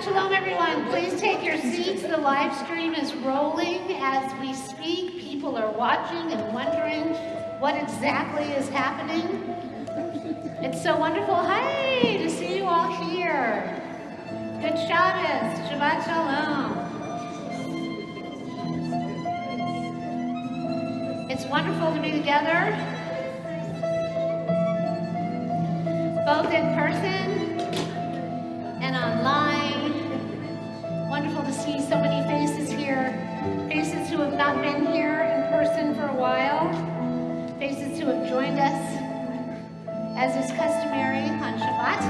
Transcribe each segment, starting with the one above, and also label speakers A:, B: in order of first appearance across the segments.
A: Shalom, everyone. Please take your seats. The live stream is rolling as we speak. People are watching and wondering what exactly is happening. It's so wonderful. Hi, to see you all here. Good Shabbos. Shabbat Shalom. It's wonderful to be together, both in person and online. Wonderful to see so many faces here, faces who have not been here in person for a while, faces who have joined us, as is customary on Shabbat,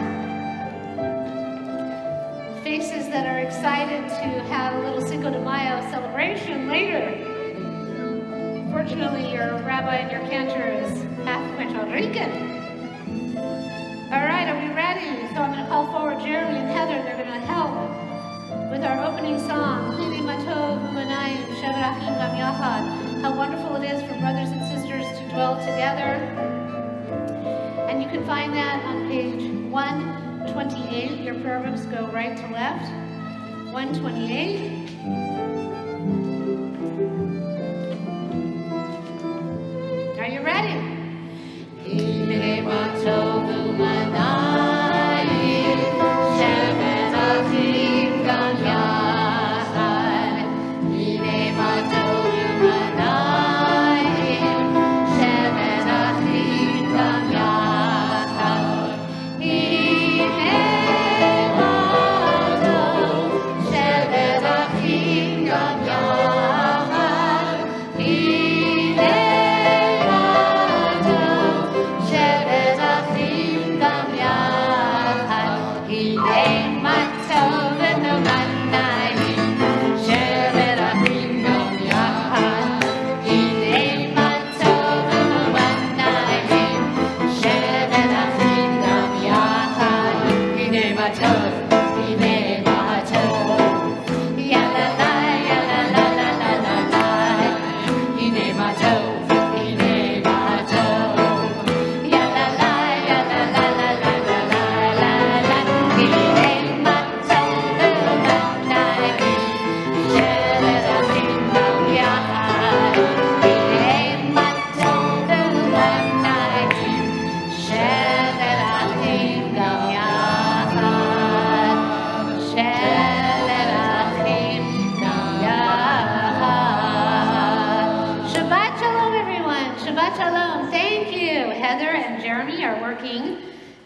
A: faces that are excited to have a little Cinco de Mayo celebration later. Fortunately, your rabbi and your cantor is half Puerto Rican. All right, are we ready? So I'm going to call forward Jeremy and Heather. They're going to help with our opening song, How wonderful it is for brothers and sisters to dwell together. And you can find that on page 128. Your prayer books go right to left. 128. Are you ready?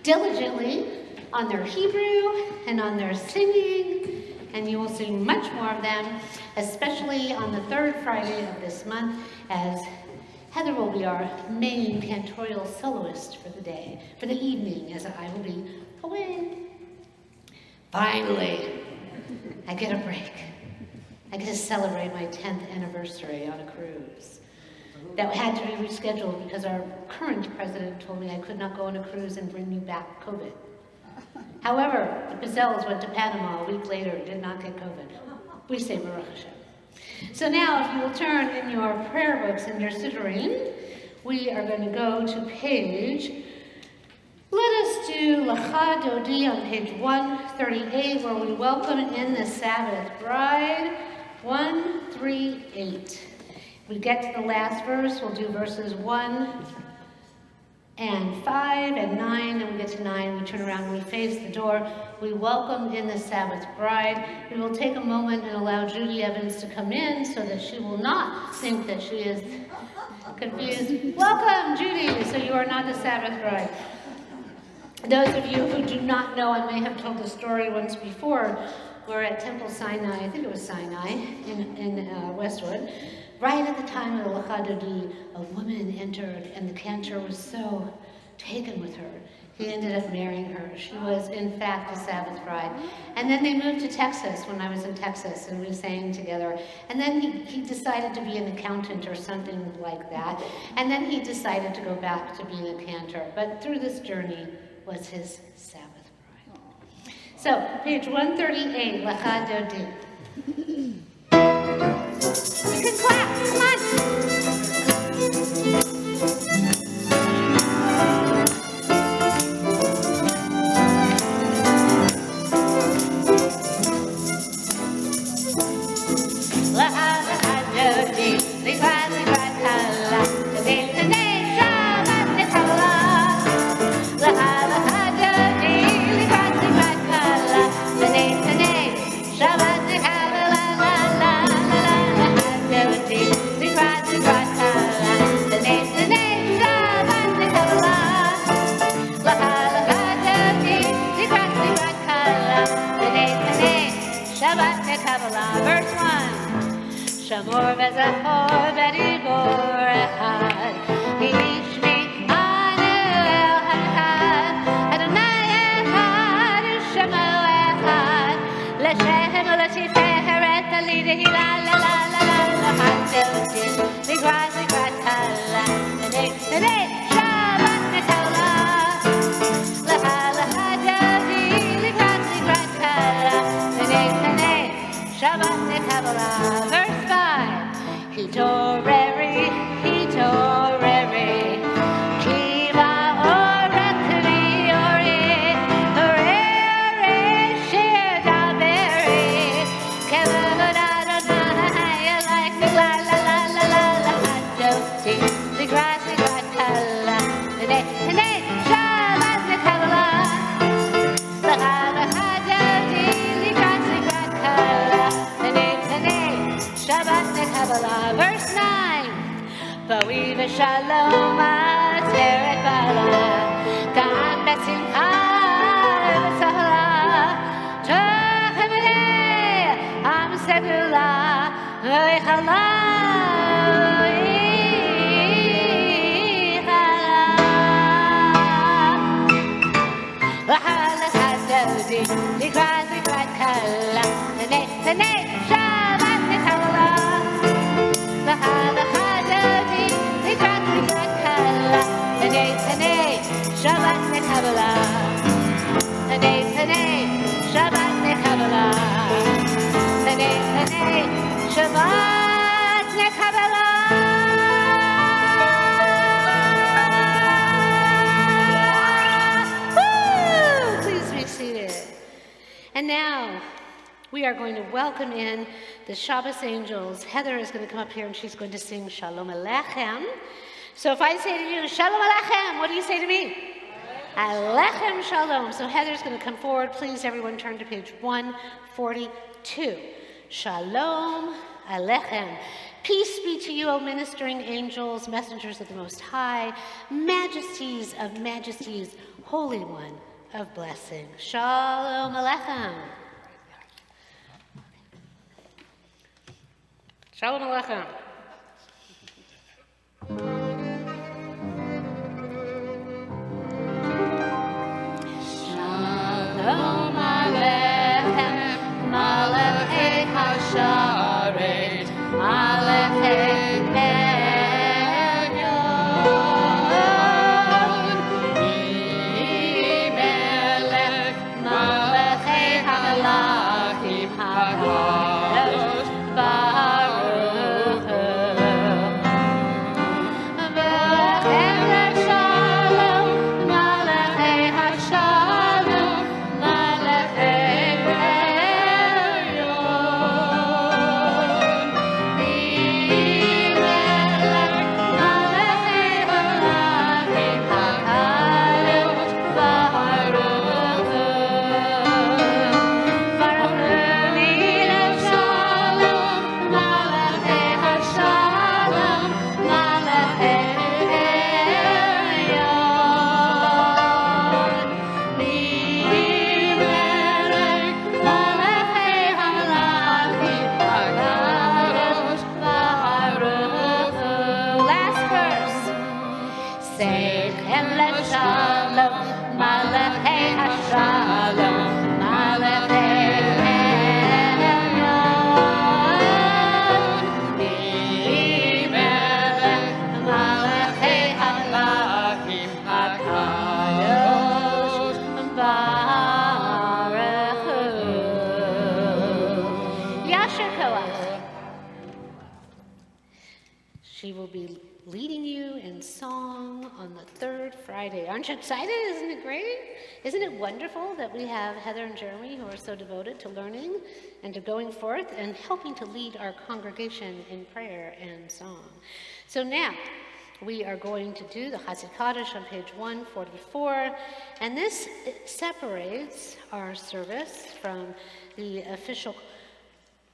A: Diligently on their Hebrew and on their singing, and you will see much more of them, especially on the third Friday of this month, as Heather will be our main cantorial soloist for the day, for the evening, as I will be away. Finally, I get a break. I get to celebrate my 10th anniversary on a cruise. That had to be rescheduled because our current president told me I could not go on a cruise and bring me back COVID. However, the Pizzelles went to Panama a week later and did not get COVID. We say Baruch Hashem. So now, if you will turn in your prayer books in your siddurim, we are going to go to page, let us do Lecha Dodi on page 138, where we welcome in the Sabbath bride, 138. We get to the last verse, we'll do verses 1 and 5 and 9, then we get to 9, we turn around, we face the door, we welcome in the Sabbath bride. We will take a moment and allow Judy Evans to come in so that she will not think that she is confused. Welcome, Judy, so you are not the Sabbath bride. Those of you who do not know, I may have told the story once before, we're at Temple Sinai, I think it was Sinai, in Westwood. Right at the time of the Lecha Dodi, a woman entered, and the cantor was so taken with her. He ended up marrying her. She was, in fact, a Sabbath bride. And then they moved to Texas when I was in Texas, and we sang together. And then he decided to be an accountant or something like that. And then he decided to go back to being a cantor. But through this journey was his Sabbath bride. So, page 138, Lecha Dodi. You can clap, come on. Kabbalah. Verse 1. Shamor v'zachor v'dibor echad. Hishmi anu echad. Adonai echad. Shemo echad. L'shem u'l'tiferet alidehi la la la la la la. Hadoti l'grat kala. L'nei Shabbat nekala. Shabbat Kabbalah. Verse 5. Hitoreri, hitoreri, kiva oretri orit, horeri shir daberi, kevod Adonai like the la la la la la la hadoti, the grass kala, the day Shabbat Kabbalah. Kabbalah. Verse 9. Bawi v'shalom ateret bala, ka'am besimcha v'sahla, to'chemei am segula, v'ichala, v'chala hadodi, l'grat kala, l'nei Shabbat Kabbalah. Shabbat Kabbalah. Shabbat Kabbalah. Shabbat Kabbalah. Woo! Please be seated. And now we are going to welcome in the Shabbos angels. Heather is going to come up here and she's going to sing Shalom Aleichem. So if I say to you, Shalom Aleichem, what do you say to me? Aleichem Shalom. So Heather's going to come forward. Please, everyone, turn to page 142. Shalom Aleichem. Peace be to you, O ministering angels, messengers of the Most High, majesties of majesties, Holy One of blessing. Shalom Aleichem. Shalom Aleichem. Shalom Aleichem, Malachei Hasharet, Malachei Elyon, Melech, Malachei HaMelachim HaKadosh, Baruch Hu. V'Erev Shalom, Malachei Hashalom, Malachei Elyon, Melech, Malachei HaMelachim HaKadosh, Baruch Hu. Baruch Hu, Erev Shalom, Malachei Hashalom, Malachei Elyon, Melech, Malachei HaMelachim HaKadosh, Baruch Hu. Last verse. Seichem leShalom, Malachei Hashalom, Malachei Elyon, Melech, Malachei HaMelachim HaKadosh, Baruch Hu. Yasher Koach. She will be leading you in song on the third Friday. Aren't you excited? Isn't it great? Isn't it wonderful that we have Heather and Jeremy who are so devoted to learning and to going forth and helping to lead our congregation in prayer and song? So now we are going to do the Chazit Kaddish on page 144, and this separates our service from the official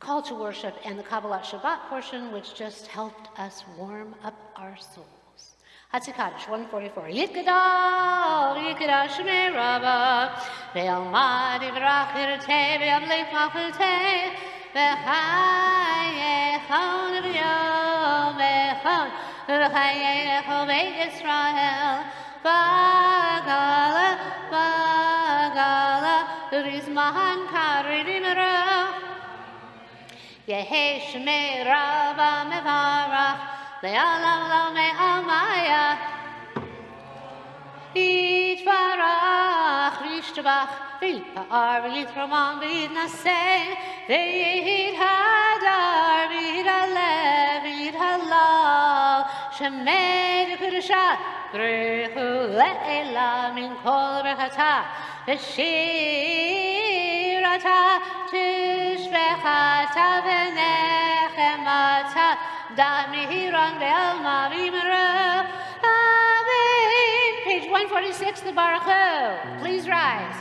A: call to worship and the Kabbalat Shabbat portion, which just helped us warm up our souls. Chazit Kaddish 144. Yikadal, Yikadal Shemei Rabbah, Ve'almad Yivrach Yirtei, Ve'amlech Malchutei, v'chayechon v'yom echon v'chayecho beit Yisrael v'gala v'gala v'rizman karivim ra Yehi shmei rabba mevarach le'alam lo me'amaya Yitvarach v'yishtabach v'yitpa'ar v'yitroman v'yitnaseh v'yithadar v'yithalev v'yithalal shemei v'kudusha v'rechu le'ela min kol v'chata v'shirata tishbechata v'nechemata da'at mihiran ve'alma v'yimera Page 146, the Baruch Hu. Please rise.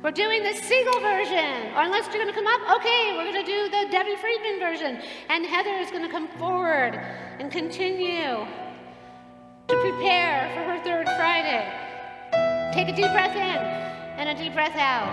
A: We're doing the Siegel version. Or unless you're going to come up, okay, we're going to do the Debbie Friedman version. And Heather is going to come forward and continue to prepare for her third Friday. Take a deep breath in and a deep breath out.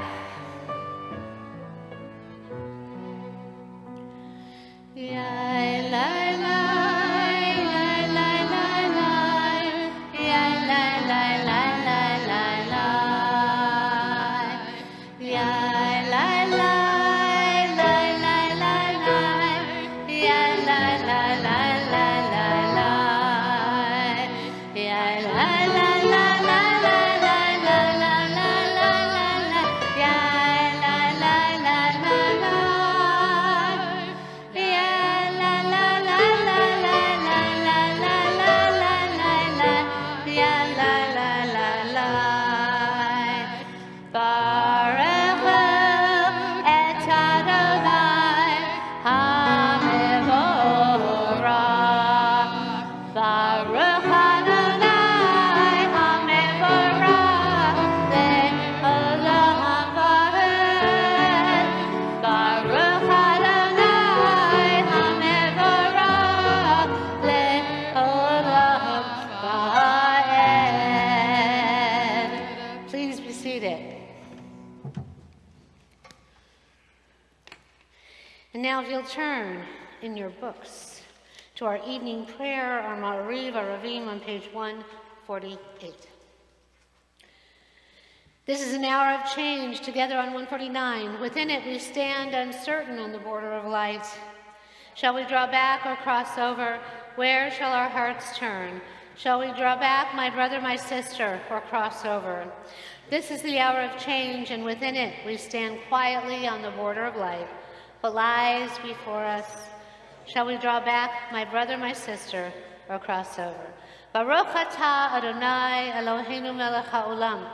A: Now if you'll turn in your books to our evening prayer, our Ma'ariv, our Ravim on page 148. This is an hour of change, together on 149. Within it we stand uncertain on the border of light. Shall we draw back or cross over? Where shall our hearts turn? Shall we draw back, my brother, my sister, or cross over? This is the hour of change, and within it we stand quietly on the border of light. What lies before us? Shall we draw back, my brother, my sister, or cross over? Baruch atah Adonai Eloheinu melech haolam,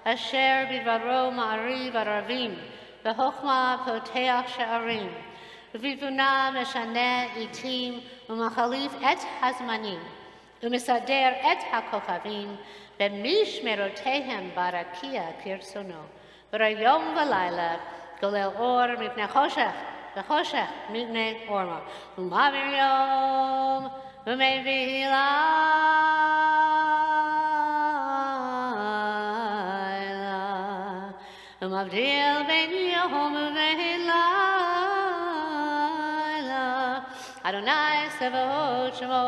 A: asher bidvaro ma'ariv aravim, v'chochma poteach she'arim, v'vivuna meshaneh itim, u'machalif et hazmanim, u'misader et hakochavim, b'mishmerotehem barakia kirsono, v'rayom v'layla, golel or mipnei choshech, v'choshech mipnei orma, u'mavir yom, u'mevih layla, u'mavdil ben yom u'mevih layla, Adonai Sevaot Shemo,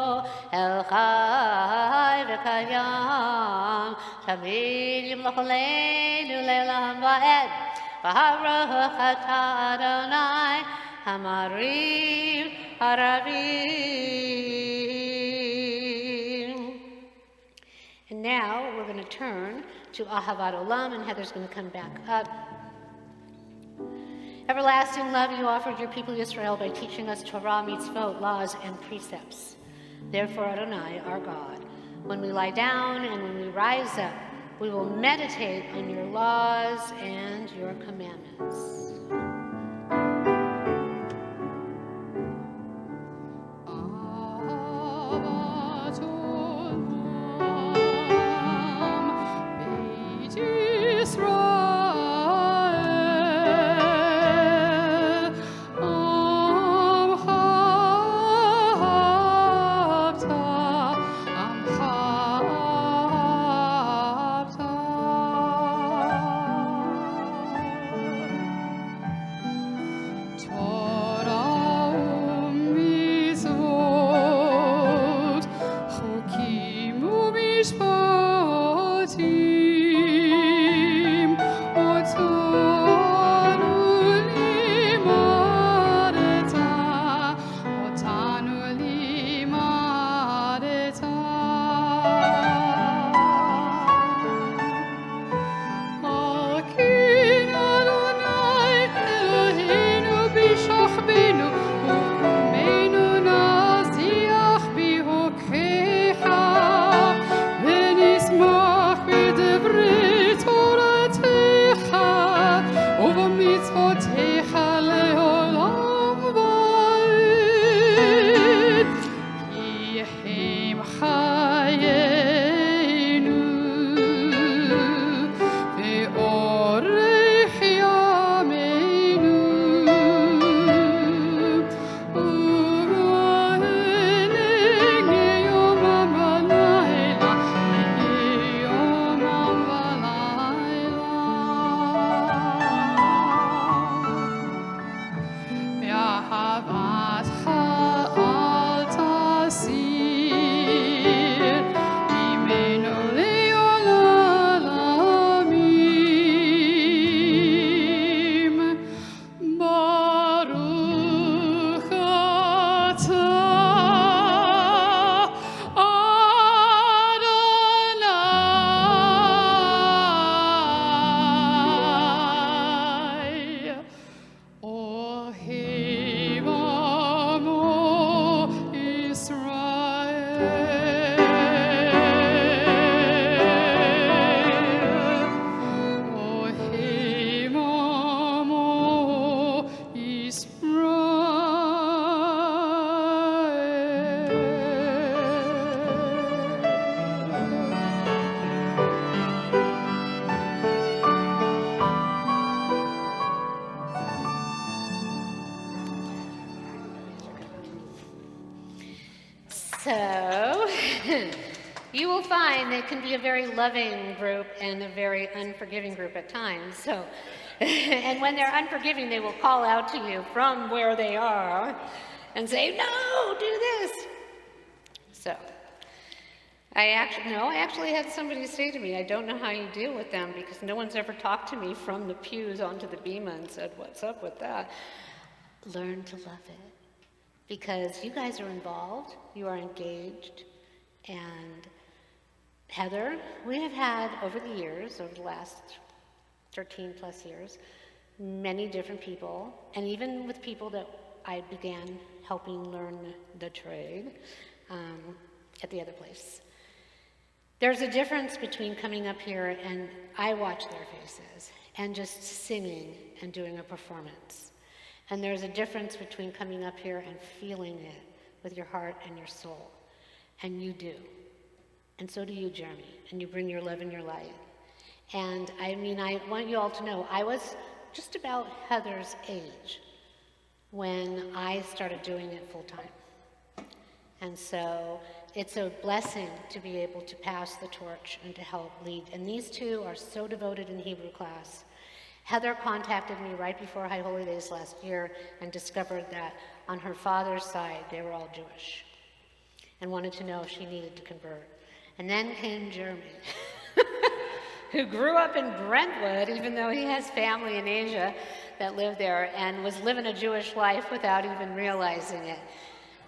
A: El Chai v'Kayam, Tamid Yimloch Aleinu Leilam Va'ed, Baruch atah Adonai Hamariv Haravim. And now we're going to turn to Ahavat Olam, and Heather's going to come back up. Everlasting love you offered your people Israel by teaching us Torah, mitzvot, laws, and precepts. Therefore, Adonai, our God, when we lie down and when we rise up, we will meditate on your laws and your commandments. So, you will find it can be a very loving group and a very unforgiving group at times. So, and when they're unforgiving, they will call out to you from where they are and say, no, do this. So, I actually had somebody say to me, I don't know how you deal with them because no one's ever talked to me from the pews onto the bema and said, what's up with that? Learn to love it because you guys are involved, you are engaged, and Heather, we have had over the years, over the last 13 plus years, many different people, and even with people that I began helping learn the trade at the other place. There's a difference between coming up here and I watch their faces and just singing and doing a performance. And there's a difference between coming up here and feeling it with your heart and your soul. And you do. And so do you, Jeremy. And you bring your love and your light. And I mean, I want you all to know, I was just about Heather's age when I started doing it full time. And so it's a blessing to be able to pass the torch and to help lead. And these two are so devoted in Hebrew class. Heather contacted me right before High Holy Days last year and discovered that on her father's side, they were all Jewish and wanted to know if she needed to convert. And then came Jeremy, who grew up in Brentwood, even though he has family in Asia that live there, and was living a Jewish life without even realizing it.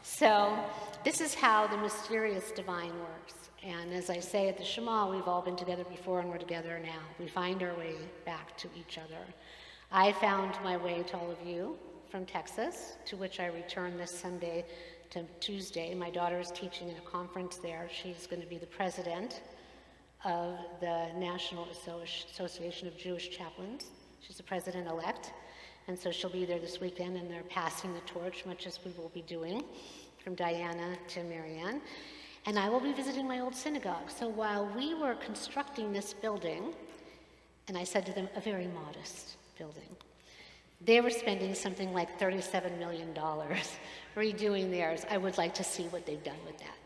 A: So this is how the mysterious divine works. And as I say at the Shema, we've all been together before and we're together now. We find our way back to each other. I found my way to all of you from Texas, to which I return this Sunday to Tuesday. My daughter is teaching in a conference there. She's going to be the president of the National Association of Jewish Chaplains. She's the president-elect. And so she'll be there this weekend, and they're passing the torch, much as we will be doing, from Diana to Marianne. And I will be visiting my old synagogue. So while we were constructing this building, and I said to them, a very modest building, they were spending something like $37 million redoing theirs. I would like to see what they've done with that.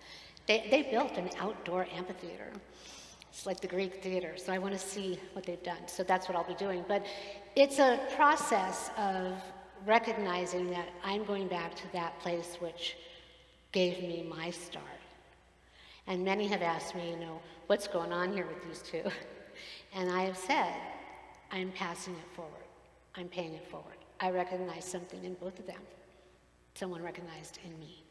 A: They built an outdoor amphitheater. It's like the Greek theater, so I want to see what they've done. So that's what I'll be doing. But it's a process of recognizing that I'm going back to that place which gave me my start. And many have asked me, what's going on here with these two? And I have said, I'm passing it forward. I'm paying it forward. I recognize something in both of them. Someone recognized in me.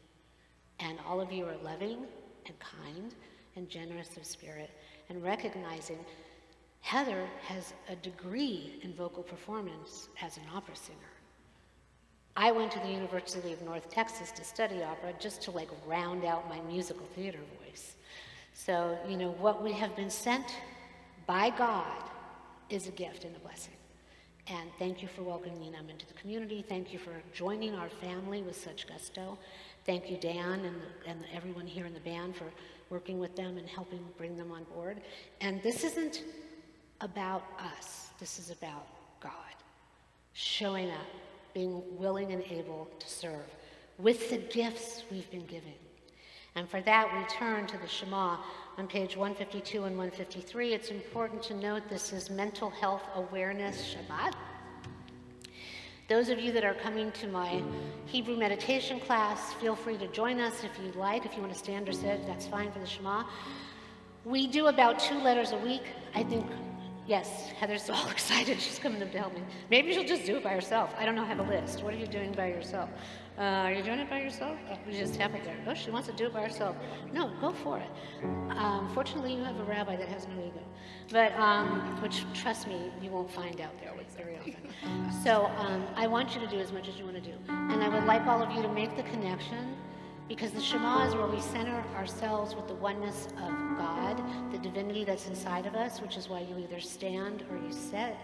A: And all of you are loving and kind and generous of spirit, and recognizing Heather has a degree in vocal performance as an opera singer. I went to the University of North Texas to study opera just to round out my musical theater voice. So, what we have been sent by God is a gift and a blessing. And thank you for welcoming them into the community. Thank you for joining our family with such gusto. Thank you, Dan, and everyone here in the band for working with them and helping bring them on board. And this isn't about us. This is about God showing up, being willing and able to serve with the gifts we've been given. And for that, we turn to the Shema on page 152 and 153. It's important to note this is Mental Health Awareness Shabbat. Those of you that are coming to my Hebrew meditation class, feel free to join us if you'd like. If you want to stand or sit, that's fine for the Shema. We do about 2 letters a week. I think, yes, Heather's all excited. She's coming up to help me. Maybe she'll just do it by herself. I don't know, I have a list. What are you doing by yourself? Are you doing it by yourself? Oh, we just have it there. Oh, she wants to do it by herself. No, go for it. Fortunately, you have a rabbi that has no ego. But, which, trust me, you won't find out there very often. So I want you to do as much as you want to do. And I would like all of you to make the connection, because the Shema is where we center ourselves with the oneness of God, the divinity that's inside of us, which is why you either stand or you sit.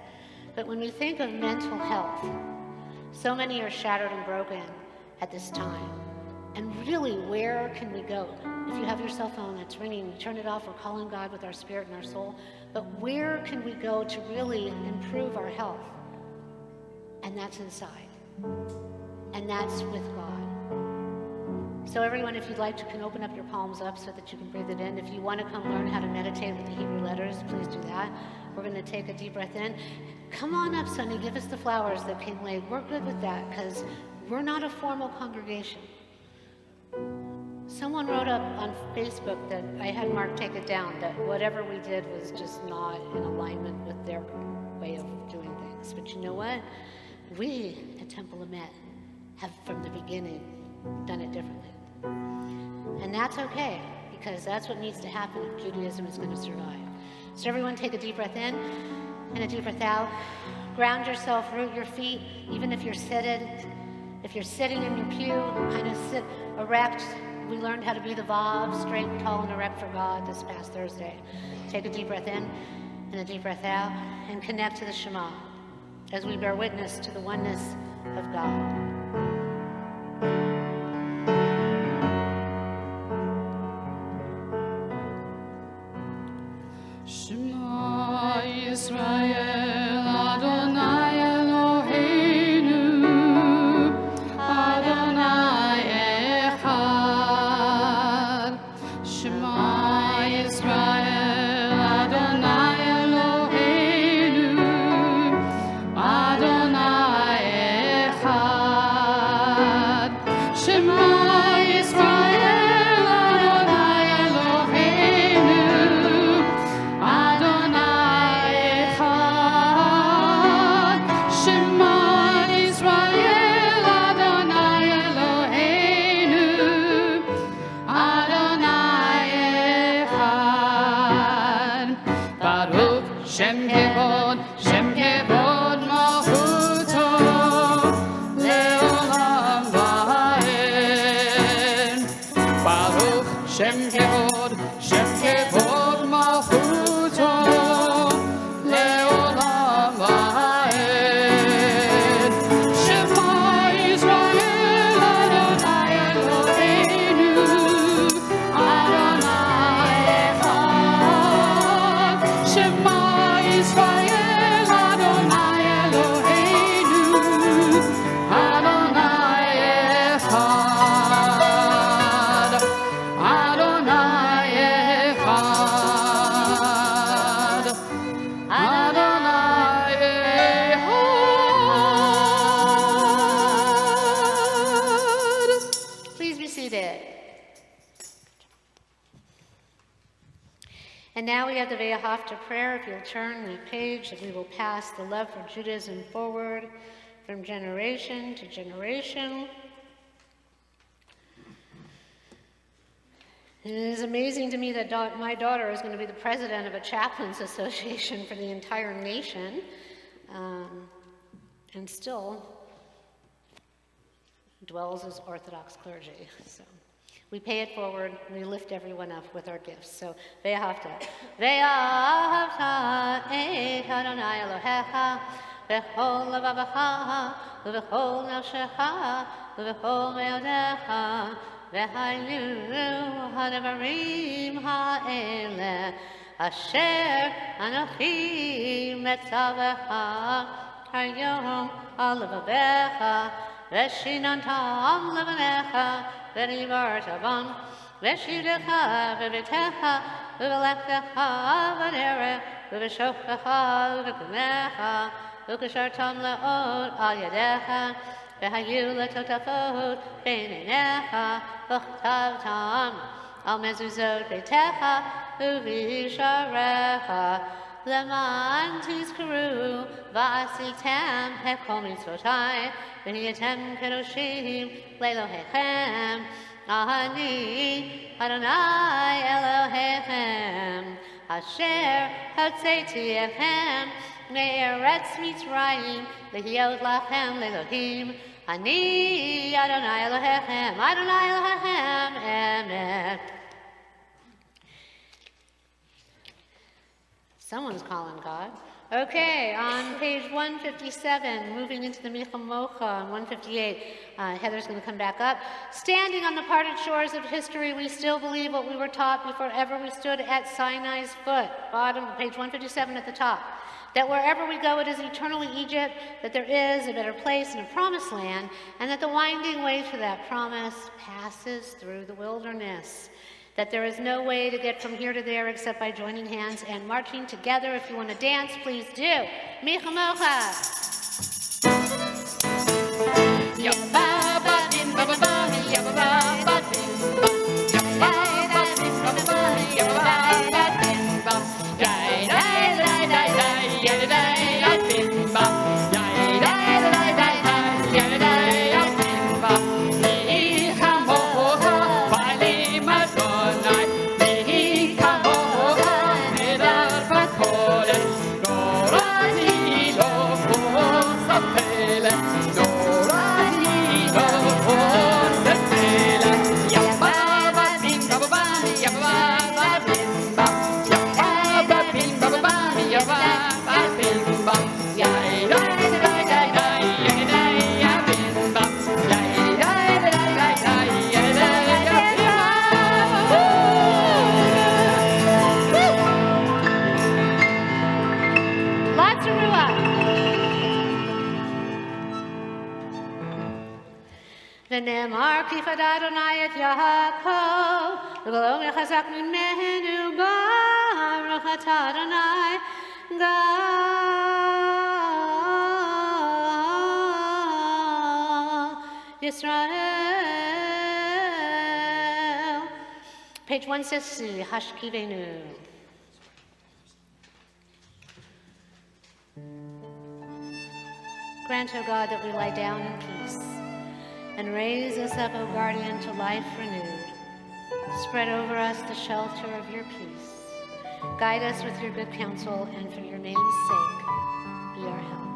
A: But when we think of mental health, so many are shattered and broken at this time. And really, where can we go? If you have your cell phone that's ringing, turn it off. We're calling God with our spirit and our soul. But where can we go to really improve our health? And that's inside. And that's with God. So everyone, if you'd like to, can open up your palms up so that you can breathe it in. If you want to come learn how to meditate with the Hebrew letters, please do that. We're going to take a deep breath in. Come on up, Sonny, give us the flowers that came late. We're good with that because we're not a formal congregation. Someone wrote up on Facebook that I had Mark take it down, that whatever we did was just not in alignment with their way of doing things. But you know what? We at Temple Emet have from the beginning done it differently. And that's okay, because that's what needs to happen if Judaism is going to survive. So everyone take a deep breath in and a deep breath out. Ground yourself, root your feet, even if you're seated. If you're sitting in your pew, kind of sit erect. We learned how to be the Vav, straight, tall, and erect for God this past Thursday. Take a deep breath in and a deep breath out, and connect to the Shema as we bear witness to the oneness of God.
B: Shema Yisrael Adonai Eloheinu Adonai Echad. Shema Yisrael Adonai Eloheinu Adonai Echad. Shema Yisrael Adonai Eloheinu Adonai Echad. Shema Yisrael Adonai Eloheinu Adonai Echad. Baruch Shem Kevod Malchuto Leolam Va'ed. Baruch Shem Kevod Malchuto Leolam Va'ed. Shema Yisrael Adonai Eloheinu Adonai Echad. Shema Yisrael Adonai Eloheinu Adonai Echad. Adonai Echad. Adonai Echad.
A: Please be seated. And now we have the Ve'ahavta prayer. If you'll turn the page, that we will pass the love for Judaism forward from generation to generation. It is amazing to me that my daughter is going to be the president of a chaplains association for the entire nation, and still dwells as Orthodox clergy. So we pay it forward, we lift everyone up with our gifts. So Ve'ahavta. Ve'ahavta et Adonai Elohecha v'chol levavecha v'chol nafshecha v'chol me'odecha v'hayu ha'devarim ha'eleh asher anochi metzavecha hayom al levavecha v'shinantam levanecha v'nivartavam v'shivdecha v'vitecha v'v'lechtecha v'nerech v'v'shofecha v'v'kunecha v'kashartam le'od al yadecha v'hayu letotafot b'neinecha v'chtavtam al mezuzot beitecha v'visharecha למען תזכרו ועשיתם את כל מצוותיי ונהייתם קדושים לאלוהיכם אני אדוני אלוהיכם אשר הוצאתי אתכם מארץ מצרים להיות לכם לאלוהים אני אדוני אלוהיכם אדוני אלוהיכם אמת. Someone's calling God. Okay, on page 157, moving into the Michal Mocha on 158, Heather's going to come back up. Standing on the parted shores of history, we still believe what we were taught before ever we stood at Sinai's foot. Bottom, page 157 at the top. that wherever we go it is eternally Egypt, that there is a better place and a promised land, and that the winding way to that promise passes through the wilderness, that there is no way to get from here to there except by joining hands and marching together. If you want to dance, please do. Michamocha. ונאמר כי פדה אדוני את יעקב, וגדול וחזק ממנו, ברוך אתה אדוני, גאל ישראל. Page 160, השכיבנו. Grant, O God, that we lie down in peace, and raise us up, O guardian, to life renewed. Spread over us the shelter of your peace. Guide us with your good counsel, and for your name's sake, be our help.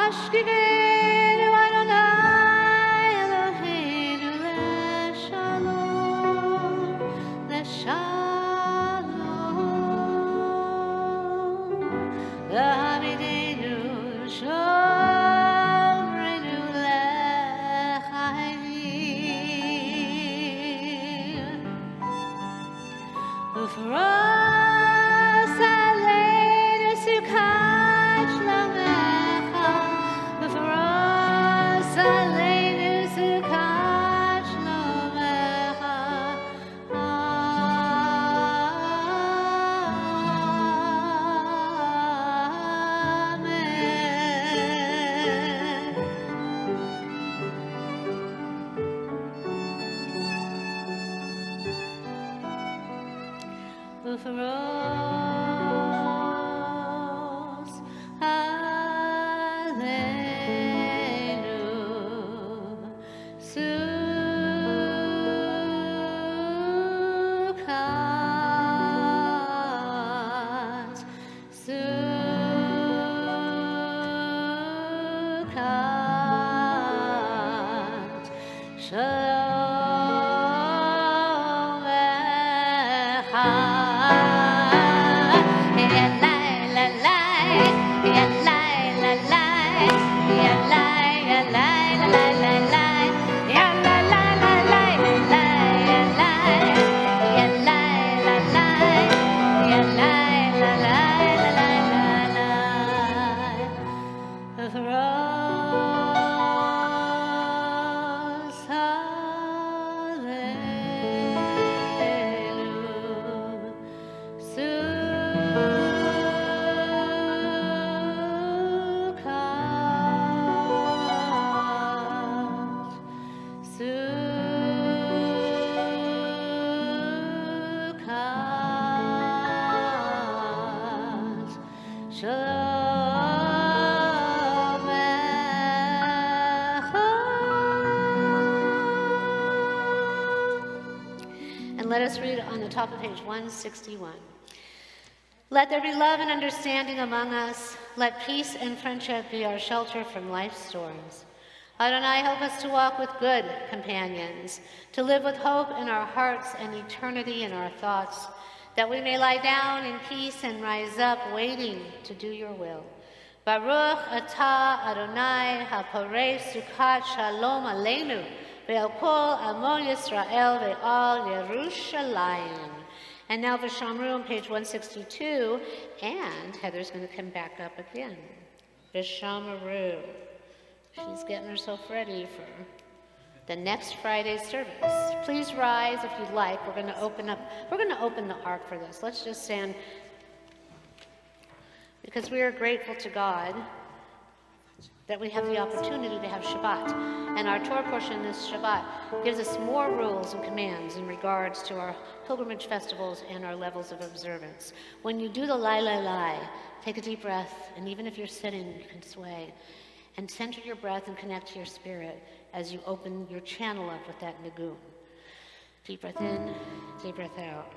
A: Ashkivenu Adonai Eloheinu leshalom, leshalom. Lahamidenu shomrenu lechayim. Ufros aleinu sukat shlomecha, ufros aleinu sukat shlomecha. Ufaros Aleinu Sukkot, Sukkot, Shalom Lecha. And let us read on the top of page 161. Let there be love and understanding among us. Let peace and friendship be our shelter from life's storms. Adonai, help us to walk with good companions, to live with hope in our hearts and eternity in our thoughts, that we may lie down in peace and rise up waiting to do your will. Baruch atah Adonai haporei sukkot shalom aleinu Ve'el kol amo Yisrael ve'al Yerushalayim. And now Vishamru on page 162, and Heather's going to come back up again. Vishamru. She's getting herself ready for the next Friday's service. Please rise if you'd like. We're going to open the ark for this. Let's just stand, because we are grateful to God that we have the opportunity to have Shabbat. And our Torah portion this Shabbat gives us more rules and commands in regards to our pilgrimage festivals and our levels of observance. When you do the lai, take a deep breath, and even if you're sitting, you can sway. And center your breath and connect to your spirit as you open your channel up with that nigun. Deep breath in, deep breath out.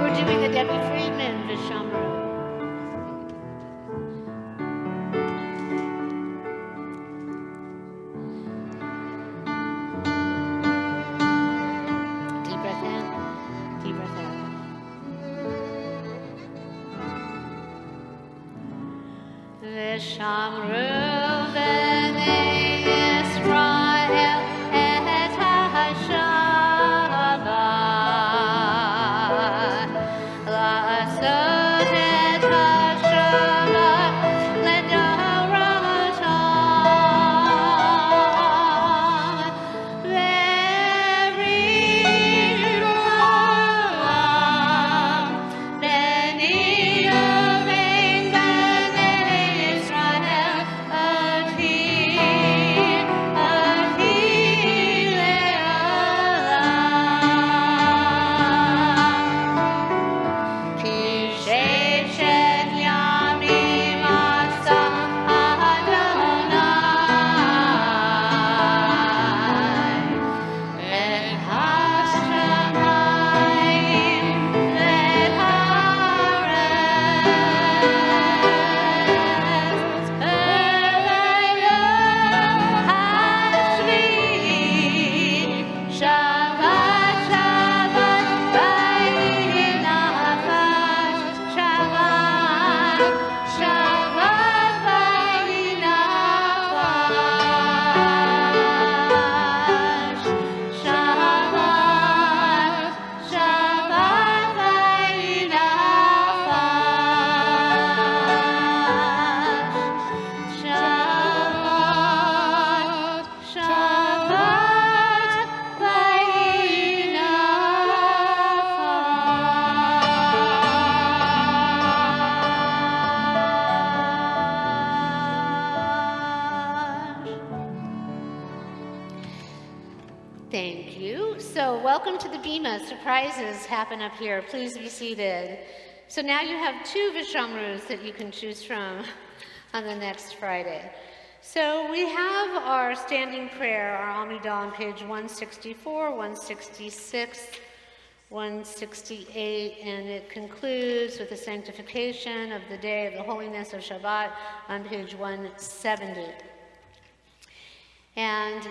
A: We're doing the Debbie Friedman Vishamru. Deep breath in, deep breath out. Vishamru v'nei Yisrael et ha-Shabbat, la'asot et ha-Shabbat ledorotam, ve'erid olam, b'nei uvein b'nei Yisrael, ati le'olam. Ki sheshet yamim asa Adonai, et hashamayim et haaretz, v'layom hashvi'i, Shabbat, Shabbat, vayhi nafash, Shabbat, Shabbat, vayhi nafash, Shabbat, Shabbat, vayhi nafash, Shabbat, Shabbat, vayhi nafash. Thank you. So welcome to the Bima. Surprises happen up here. Please be seated. So now you have 2 Vishamrus that you can choose from on the next Friday. So we have our standing prayer, our Amidah on page 164, 166, 168, and it concludes with the sanctification of the day of the holiness of Shabbat on page 170. And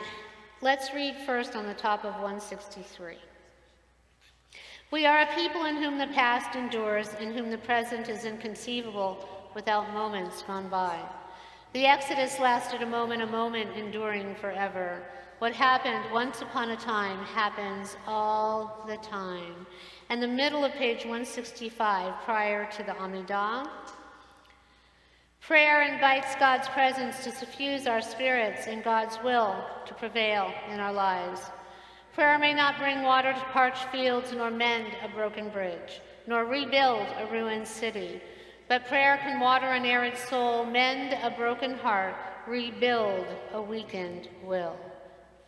A: let's read first on the top of 163. We are a people in whom the past endures, in whom the present is inconceivable without moments gone by. The Exodus lasted a moment, enduring forever. What happened once upon a time happens all the time. And the middle of page 165, prior to the Amidah, prayer invites God's presence to suffuse our spirits and God's will to prevail in our lives. Prayer may not bring water to parched fields, nor mend a broken bridge, nor rebuild a ruined city. But prayer can water an arid soul, mend a broken heart, rebuild a weakened will.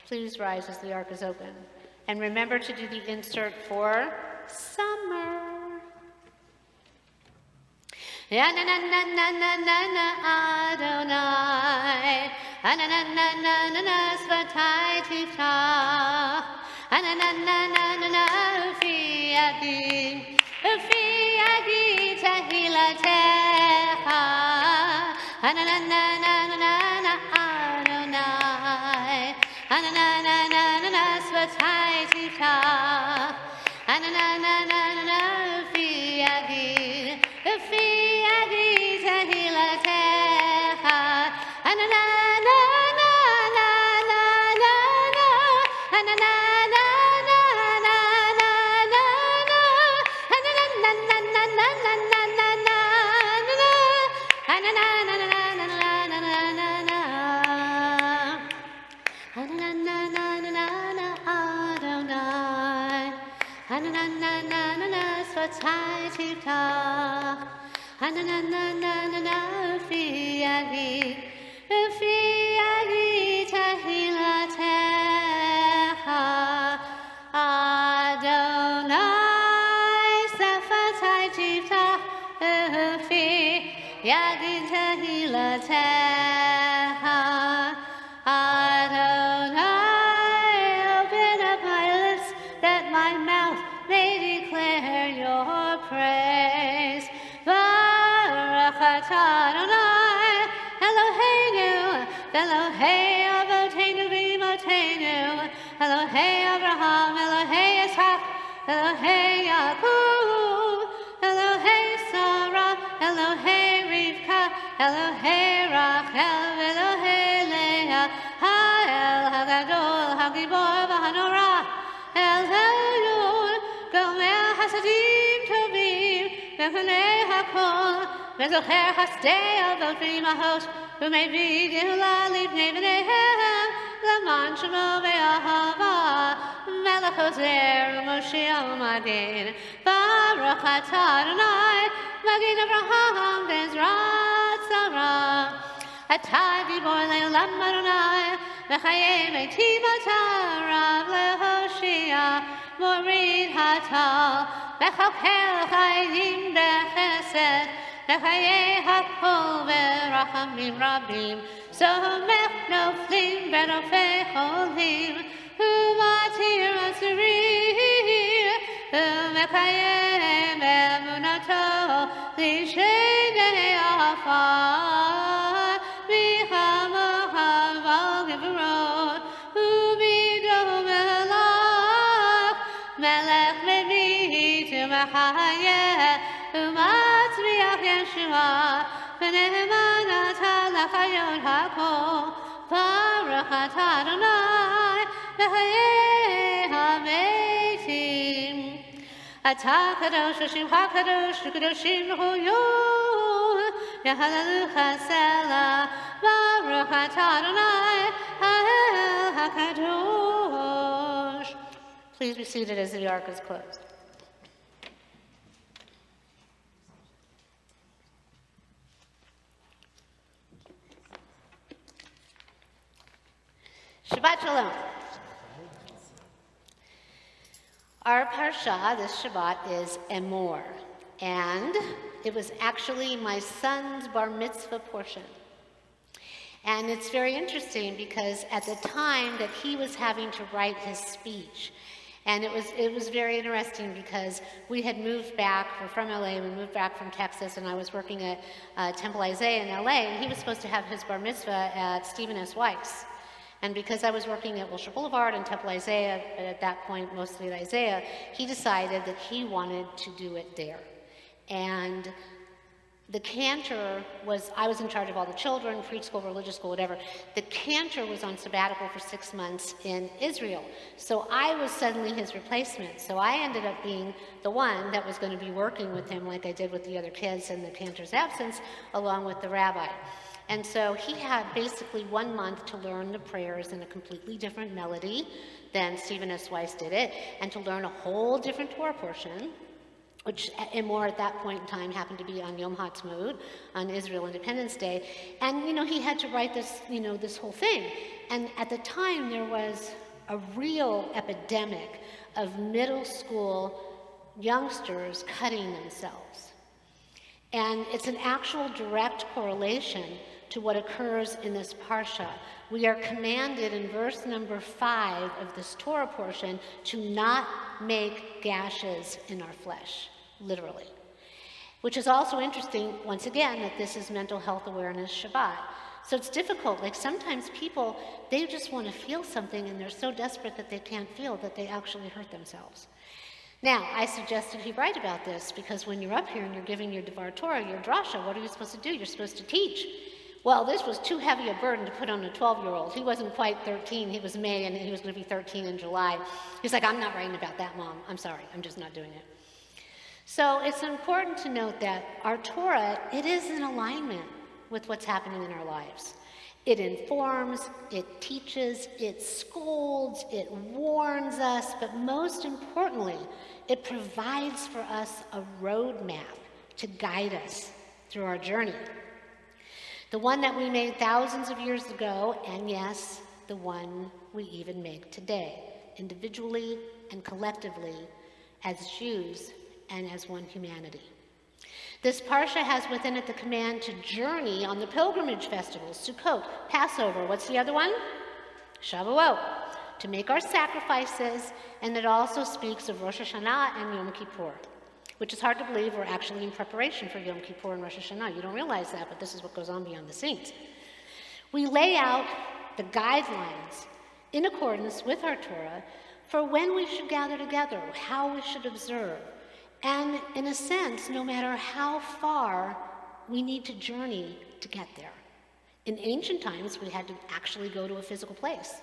A: Please rise as the ark is open. And remember to do the insert for summer. Ya na na na na na na na Adonai, na na na na na na Svatai Tifta, na na na na na na Ufi Yagi Tahilatecha, na na na na na na Adonai, na na na na na na Svatai Tifta, na na na na na Ufi Yagi Tahilatecha, na na na na Hananana Svatai Tivtach. Hananana Ufiagi Tahilatecha. Adonai Svatai Tivtach. Ufiagi Tahilatecha. Adonai, open up my lips that my mouth may declare your praise. Baruch atah Adonai, Eloheinu, Elohei Avotenu v'Imotenu, Elohei Abraham, Elohei Yitzhak, Elohei Yaakov, Elohei Sarah, Elohei Rivka, Elohei Rachel, Elohei Leah, Ha'el HaGadol, HaGibor v'Hanorah, El Elyon, Gomer Hasadim Tovim, V'Chanei HaKol, V'Zocher Hasdei Avot v'Imahot, V'Mevid Yehulah Livnei V'neihem, L'man Shemo V'Ahava, Melech Ozer U'Moshiach U'Magen, Baruch atah Adonai, Magen Avraham V'Ezrat Sarah. Atah Gibor Le'olam Adonai, V'chayei Meitim atah Rav Lehoshia, Morid Hatal, V'chokel Chayim B'chesed, V'chayei Hakol V'rachamim Rabim, Somech Noflim V'rofei Cholim, U'matir Asurim, U'mekayem Emunato, L'shenei Afar, V'chamocha V'al-Gevurot, U'midom Elach, Melech Mevit U'machayeh, U'matzmiach Yeshua, V'ne'eman atah l'chayot hakol, Baruch atah Adonai, V'chayei hametim. Atah kadosh v'shimcha kadosh, v'kadoshim v'chuyu, Yahalalucha selah, Baruch atah Adonai, Ha'el HaKadosh. Please be seated as the ark is closed. Shabbat Shalom. Our parsha this Shabbat is Emor, and it was actually my son's bar mitzvah portion. And it's very interesting because at the time that he was having to write his speech, and it was very interesting because we had moved back, we're from LA, we moved back from Texas, and I was working at Temple Isaiah in LA, and he was supposed to have his bar mitzvah at Stephen S. Weiss. And because I was working at Wilshire Boulevard and Temple Isaiah, but at that point mostly at Isaiah, he decided that he wanted to do it there. And the cantor was, I was in charge of all the children, preschool, religious school, whatever. The cantor was on sabbatical for 6 months in Israel. So I was suddenly his replacement. So I ended up being the one that was going to be working with him like I did with the other kids in the cantor's absence, along with the rabbi. And so he had basically 1 month to learn the prayers in a completely different melody than Stephen S. Weiss did it, and to learn a whole different Torah portion, which Emor at that point in time happened to be on Yom HaTzmaut, on Israel Independence Day. And, he had to write this, this whole thing. And at the time, there was a real epidemic of middle school youngsters cutting themselves. And it's an actual direct correlation to what occurs in this parsha. We are commanded in verse number 5 of this Torah portion to not make gashes in our flesh, literally. Which is also interesting, once again, that this is Mental Health Awareness Shabbat. So it's difficult. Like sometimes people, they just want to feel something and they're so desperate that they can't feel that they actually hurt themselves. Now, I suggested he write about this because when you're up here and you're giving your Devar Torah, your drasha, what are you supposed to do? You're supposed to teach. Well, this was too heavy a burden to put on a 12-year-old. He wasn't quite 13. He was May, and he was going to be 13 in July. He's like, I'm not writing about that, Mom. I'm sorry. I'm just not doing it. So it's important to note that our Torah, it is in alignment with what's happening in our lives. It informs, it teaches, it scolds, it warns us, but most importantly, it provides for us a roadmap to guide us through our journey. The one that we made thousands of years ago, and yes, the one we even make today, individually and collectively, as Jews and as one humanity. This parsha has within it the command to journey on the pilgrimage festivals, Sukkot, Passover. What's the other one? Shavuot, to make our sacrifices, and it also speaks of Rosh Hashanah and Yom Kippur, which is hard to believe we're actually in preparation for Yom Kippur and Rosh Hashanah. You don't realize that, but this is what goes on behind the scenes. We lay out the guidelines in accordance with our Torah for when we should gather together, how we should observe, and in a sense, no matter how far we need to journey to get there. In ancient times, we had to actually go to a physical place.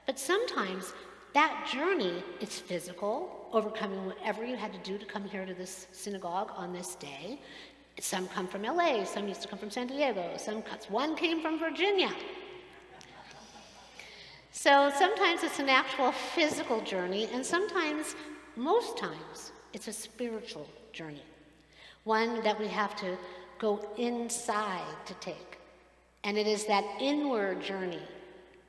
A: But sometimes that journey is physical, overcoming whatever you had to do to come here to this synagogue on this day. Some come from LA, some used to come from San Diego, one came from Virginia. So sometimes it's an actual physical journey, and sometimes, most times, it's a spiritual journey, one that we have to go inside to take. And it is that inward journey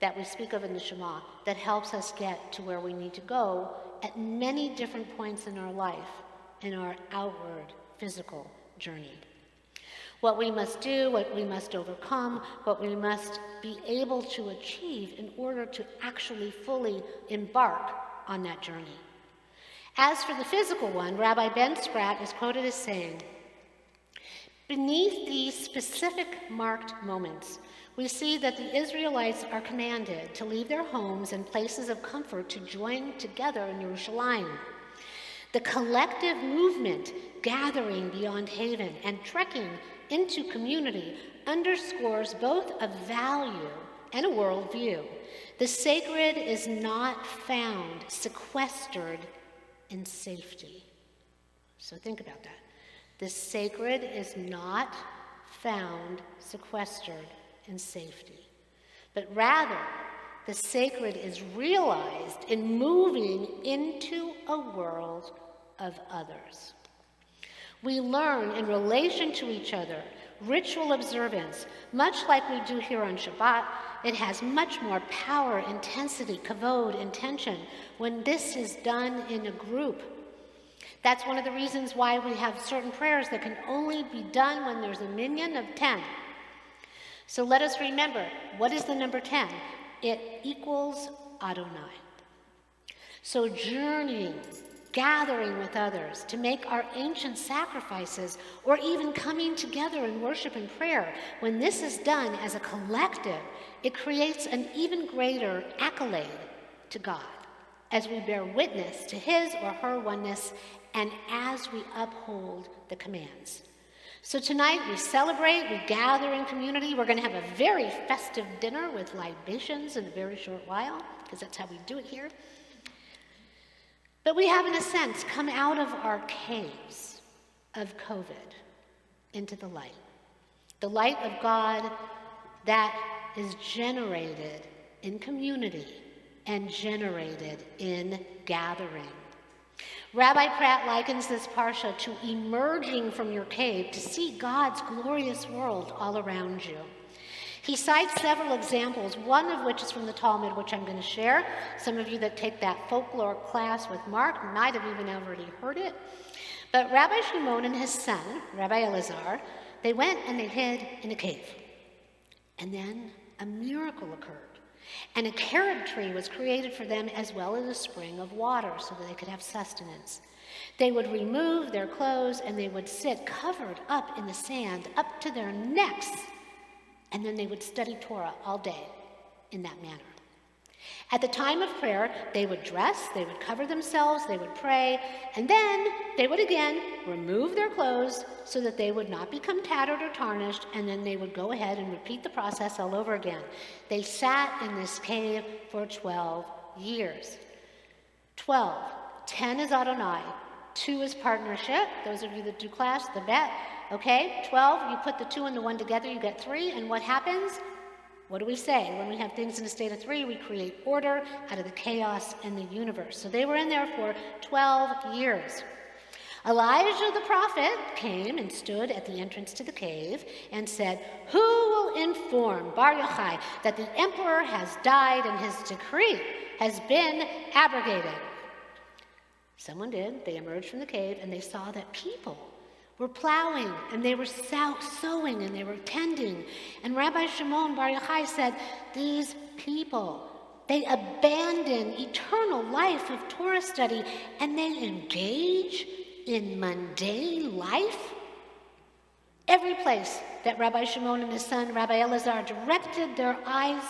A: that we speak of in the Shema that helps us get to where we need to go at many different points in our life, in our outward physical journey. What we must do, what we must overcome, what we must be able to achieve in order to actually fully embark on that journey. As for the physical one, Rabbi Ben Scrat is quoted as saying, "Beneath these specific marked moments, we see that the Israelites are commanded to leave their homes and places of comfort to join together in Yerushalayim. The collective movement, gathering beyond haven and trekking into community, underscores both a value and a worldview. The sacred is not found sequestered in safety." So think about that. The sacred is not found sequestered in safety, but rather the sacred is realized in moving into a world of others. We learn in relation to each other, ritual observance, much like we do here on Shabbat. It has much more power, intensity, kavod, intention, when this is done in a group. That's one of the reasons why we have certain prayers that can only be done when there's a minyan of 10. So let us remember, what is the number 10? It equals Adonai. So journeying, gathering with others to make our ancient sacrifices, or even coming together in worship and prayer, when this is done as a collective, it creates an even greater accolade to God as we bear witness to his or her oneness and as we uphold the commands. So tonight we celebrate, we gather in community. We're going to have a very festive dinner with libations in a very short while, because that's how we do it here. But we have, in a sense, come out of our caves of COVID into the light of God that is generated in community and generated in gathering. Rabbi Pratt likens this parsha to emerging from your cave to see God's glorious world all around you. He cites several examples, one of which is from the Talmud, which I'm going to share. Some of you that take that folklore class with Mark might have even already heard it. But Rabbi Shimon and his son, Rabbi Elazar, they went and they hid in a cave. And then a miracle occurred. And a carob tree was created for them, as well as a spring of water, so that they could have sustenance. They would remove their clothes and they would sit covered up in the sand up to their necks, and then they would study Torah all day in that manner. At the time of prayer, they would dress, they would cover themselves, they would pray, and then they would again remove their clothes so that they would not become tattered or tarnished, and then they would go ahead and repeat the process all over again. They sat in this cave for 12 years. 12. 10 is Adonai. 2 is partnership. Those of you that do class, the bet. Okay, 12, you put the 2 and the 1 together, you get 3, and what happens? What do we say? When we have things in a state of three, we create order out of the chaos in the universe. So they were in there for 12 years. Elijah the prophet came and stood at the entrance to the cave and said, "Who will inform Bar Yochai that the emperor has died and his decree has been abrogated?" Someone did. They emerged from the cave and they saw that people were plowing and they were sowing and they were tending. And Rabbi Shimon Bar Yochai said, these people, they abandon eternal life of Torah study and they engage in mundane life. Every place that Rabbi Shimon and his son, Rabbi Elazar, directed their eyes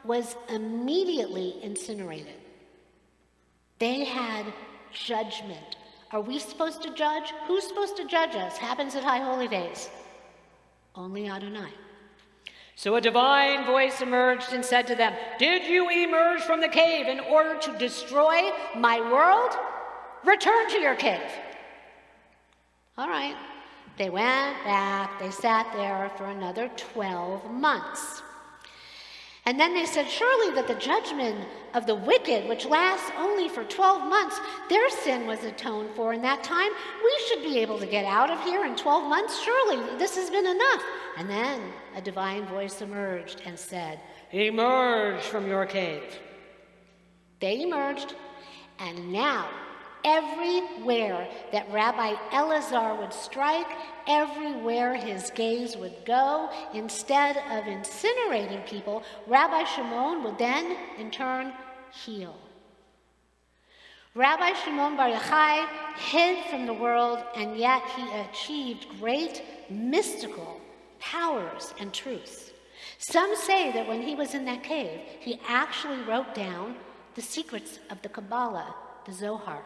A: was immediately incinerated. They had judgment. Are we supposed to judge? Who's supposed to judge us? Happens at High Holy Days. Only Adonai. So a divine voice emerged and said to them, "Did you emerge from the cave in order to destroy my world? Return to your cave." All right. They went back. They sat there for another 12 months. And then they said, "Surely that the judgment of the wicked, which lasts only for 12 months, their sin was atoned for in that time. We should be able to get out of here in 12 months. Surely this has been enough." And then a divine voice emerged and said, "Emerge from your cave." They emerged, and now everywhere that Rabbi Elazar would strike, everywhere his gaze would go, instead of incinerating people, Rabbi Shimon would then, in turn, heal. Rabbi Shimon Bar Yochai hid from the world, and yet he achieved great mystical powers and truths. Some say that when he was in that cave, he actually wrote down the secrets of the Kabbalah, the Zohar.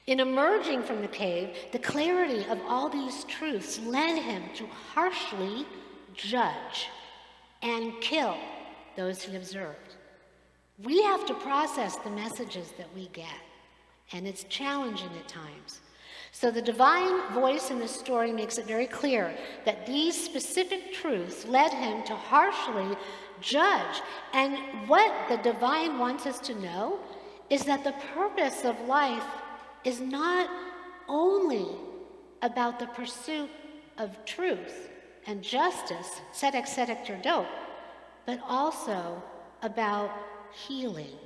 A: In emerging from the cave, the clarity of all these truths led him to harshly judge and kill those he observed. We have to process the messages that we get, and it's challenging at times. So the divine voice in this story makes it very clear that these specific truths led him to harshly judge. And what the divine wants us to know is that the purpose of life is not only about the pursuit of truth and justice, tzedek tzedek terdot, but also about healing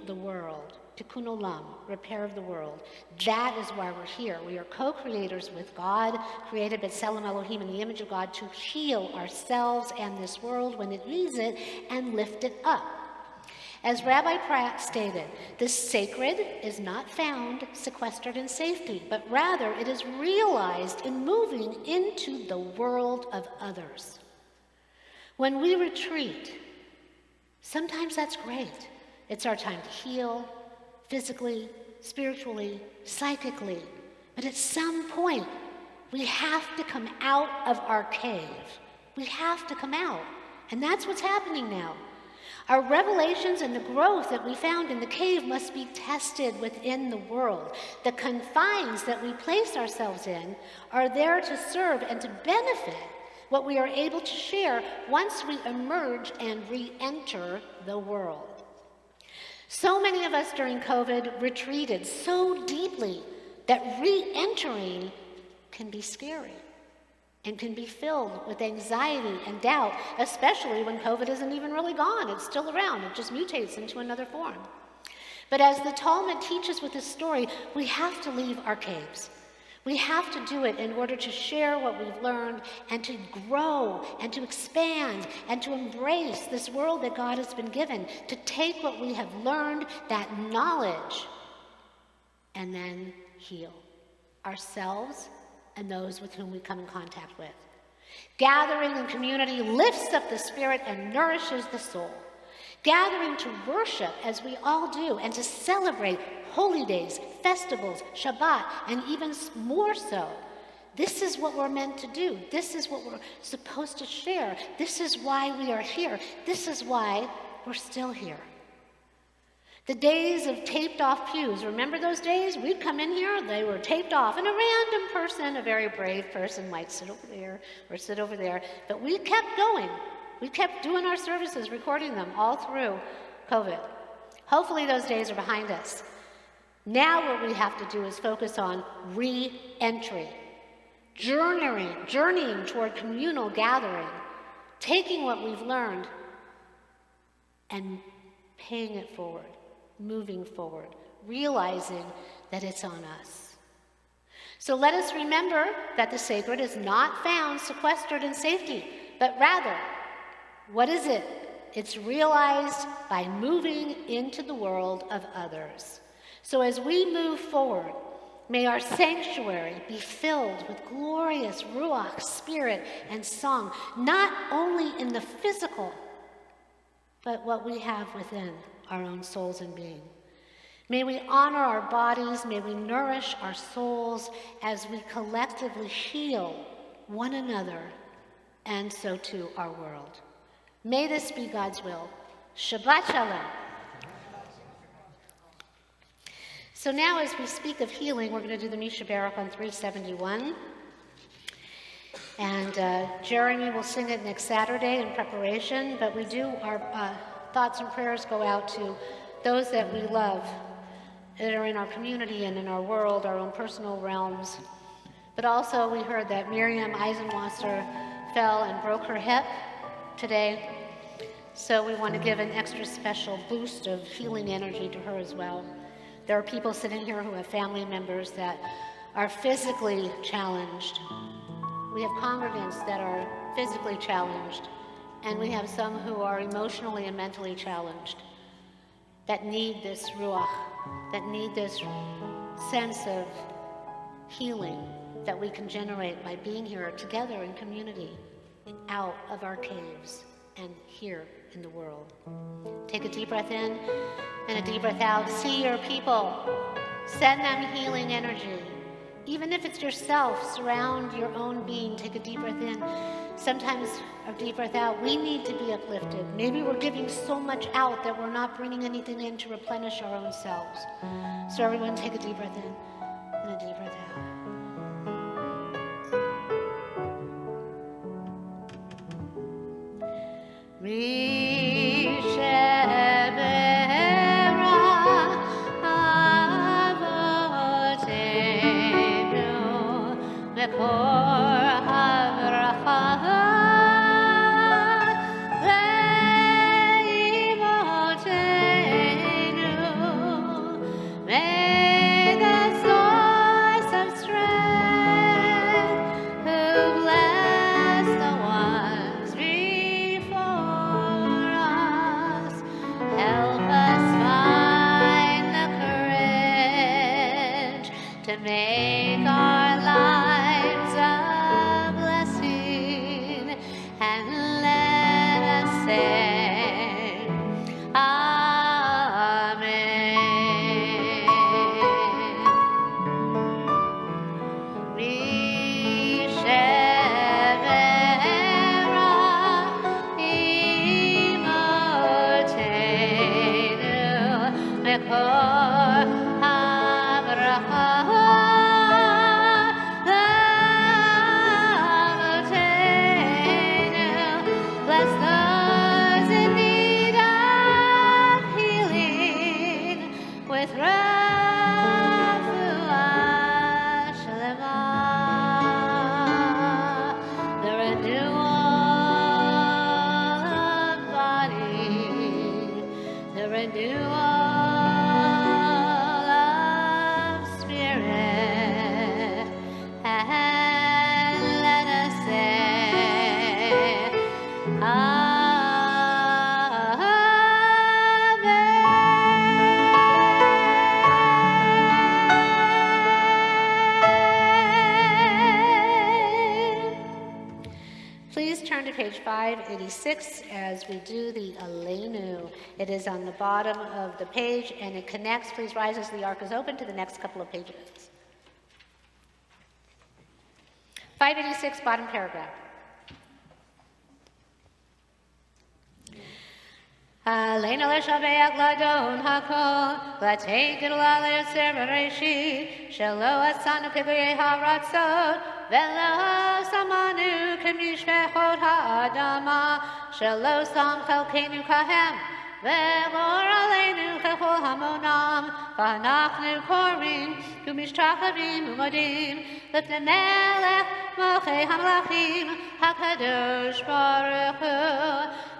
A: the world, tikkun olam, repair of the world. That is why we're here. We are co-creators with God, created b'tselem Elohim, in the image of God, to heal ourselves and this world when it needs it and lift it up. As Rabbi Pratt stated, the sacred is not found sequestered in safety, but rather it is realized in moving into the world of others. When we retreat, sometimes that's great. It's our time to heal, physically, spiritually, psychically. But at some point, we have to come out of our cave. We have to come out. And that's what's happening now. Our revelations and the growth that we found in the cave must be tested within the world. The confines that we place ourselves in are there to serve and to benefit what we are able to share once we emerge and re-enter the world. So many of us during COVID retreated so deeply that re-entering can be scary and can be filled with anxiety and doubt, especially when COVID isn't even really gone. It's still around. It just mutates into another form. But as the Talmud teaches with this story, we have to leave our caves. We have to do it in order to share what we've learned and to grow and to expand and to embrace this world that God has been given, to take what we have learned, that knowledge, and then heal ourselves and those with whom we come in contact with. Gathering in community lifts up the spirit and nourishes the soul. Gathering to worship, as we all do, and to celebrate holy days, festivals, Shabbat, and even more so. This is what we're meant to do. This is what we're supposed to share. This is why we are here. This is why we're still here. The days of taped off pews, remember those days? We'd come in here, they were taped off, and a random person, a very brave person, might sit over there or sit over there, but we kept going. We kept doing our services, recording them all through COVID. Hopefully those days are behind us. Now what we have to do is focus on re-entry, journeying toward communal gathering, taking what we've learned and paying it forward, moving forward, realizing that it's on us. So let us remember that the sacred is not found sequestered in safety, but rather, what is it? It's realized by moving into the world of others. So as we move forward, may our sanctuary be filled with glorious Ruach, spirit, and song, not only in the physical, but what we have within our own souls and being. May we honor our bodies, may we nourish our souls as we collectively heal one another, and so too our world. May this be God's will. Shabbat Shalom. So now as we speak of healing, we're going to do the Misha Barak on 371. And Jeremy will sing it next Saturday in preparation, but we do, our thoughts and prayers go out to those that we love, that are in our community and in our world, our own personal realms. But also we heard that Miriam Eisenwasser fell and broke her hip today. So we want to give an extra special boost of healing energy to her as well. There are people sitting here who have family members that are physically challenged. We have congregants that are physically challenged, and we have some who are emotionally and mentally challenged, that need this ruach, that need this sense of healing that we can generate by being here together in community, out of our caves and here in the world. Take a deep breath in and a deep breath out. See your people. Send them healing energy. Even if it's yourself, surround your own being. Take a deep breath in. Sometimes a deep breath out. We need to be uplifted. Maybe we're giving so much out that we're not bringing anything in to replenish our own selves. So everyone take a deep breath in and a deep breath out. To make our lives a blessing, and let us say Amen. Rishevera imotenu mekor habracha. Please turn to page 586 as we do the Aleinu. It is on the bottom of the page and it connects. Please rise as the ark is open to the next couple of pages. 586, bottom paragraph. Aleinu l'shabeach ladon hakol, l'teit gidula l'yotzer b'reishi, shelo asanu k'goyei haratzot, velo samanu k'mishpechot ha'adama, shelo sam chelkeinu kahem, ve'lor aleinu k'chol hamonam, v'anachnu korim, k'mishtachavim u'modim, l'fnei melech malchei hamlachim, hakadosh baruch hu.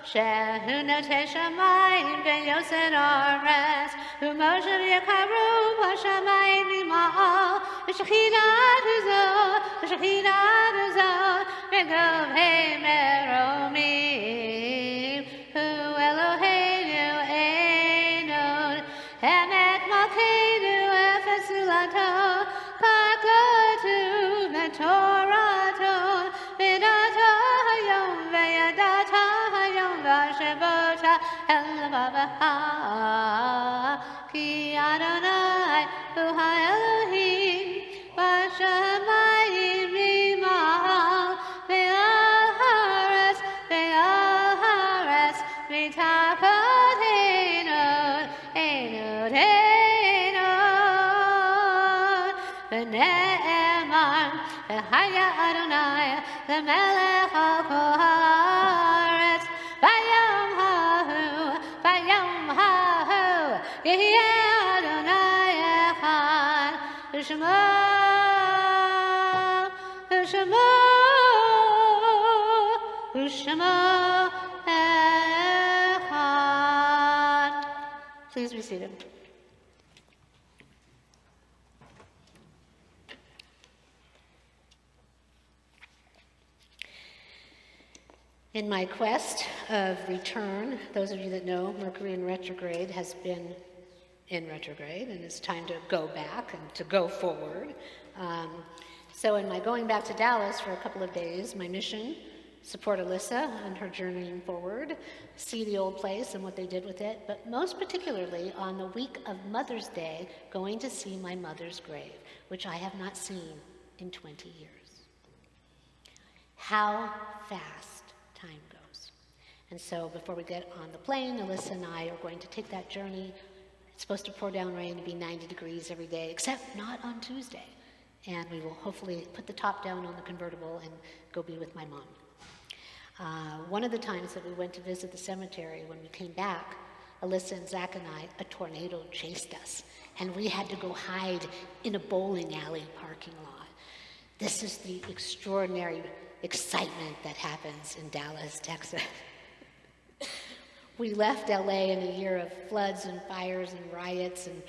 A: Shehu notei shamayim ve'yoser aretz, u'moshe v'yakaru b'shamayim v'ma'al, v'shechinat uzot, v'gov Emet May, hu Eloheinu Einod, Emet Malkeinu efes ulato, kakotu v'torato, v'dato hayom ve'yadata Shabbat Emor May, Ki Adonai Hu HaElohim B'Shamayim V'Ma'al Ve'al Haaretz V'Tachot Einod V'Ne'emar V'Haya Adonai L'Melech Al Kol Haaretz Vayom hahu, Yehieh Adonai echad, U'shemo echad. Please be seated. In my quest of return, those of you that know, Mercury in retrograde has been in retrograde, and it's time to go back and to go forward. So in my going back to Dallas for a couple of days, my mission, support Alyssa and her journeying forward, see the old place and what they did with it, but most particularly on the week of Mother's Day, going to see my mother's grave, which I have not seen in 20 years. How fast time goes. And so before we get on the plane, Alyssa and I are going to take that journey. It's supposed to pour down rain and be 90 degrees every day, except not on Tuesday. And we will hopefully put the top down on the convertible and go be with my mom. One of the times that we went to visit the cemetery, when we came back, Alyssa and Zach and I, a tornado chased us, and we had to go hide in a bowling alley parking lot. This is the extraordinary excitement that happens in Dallas, Texas. We left LA in a year of floods and fires and riots and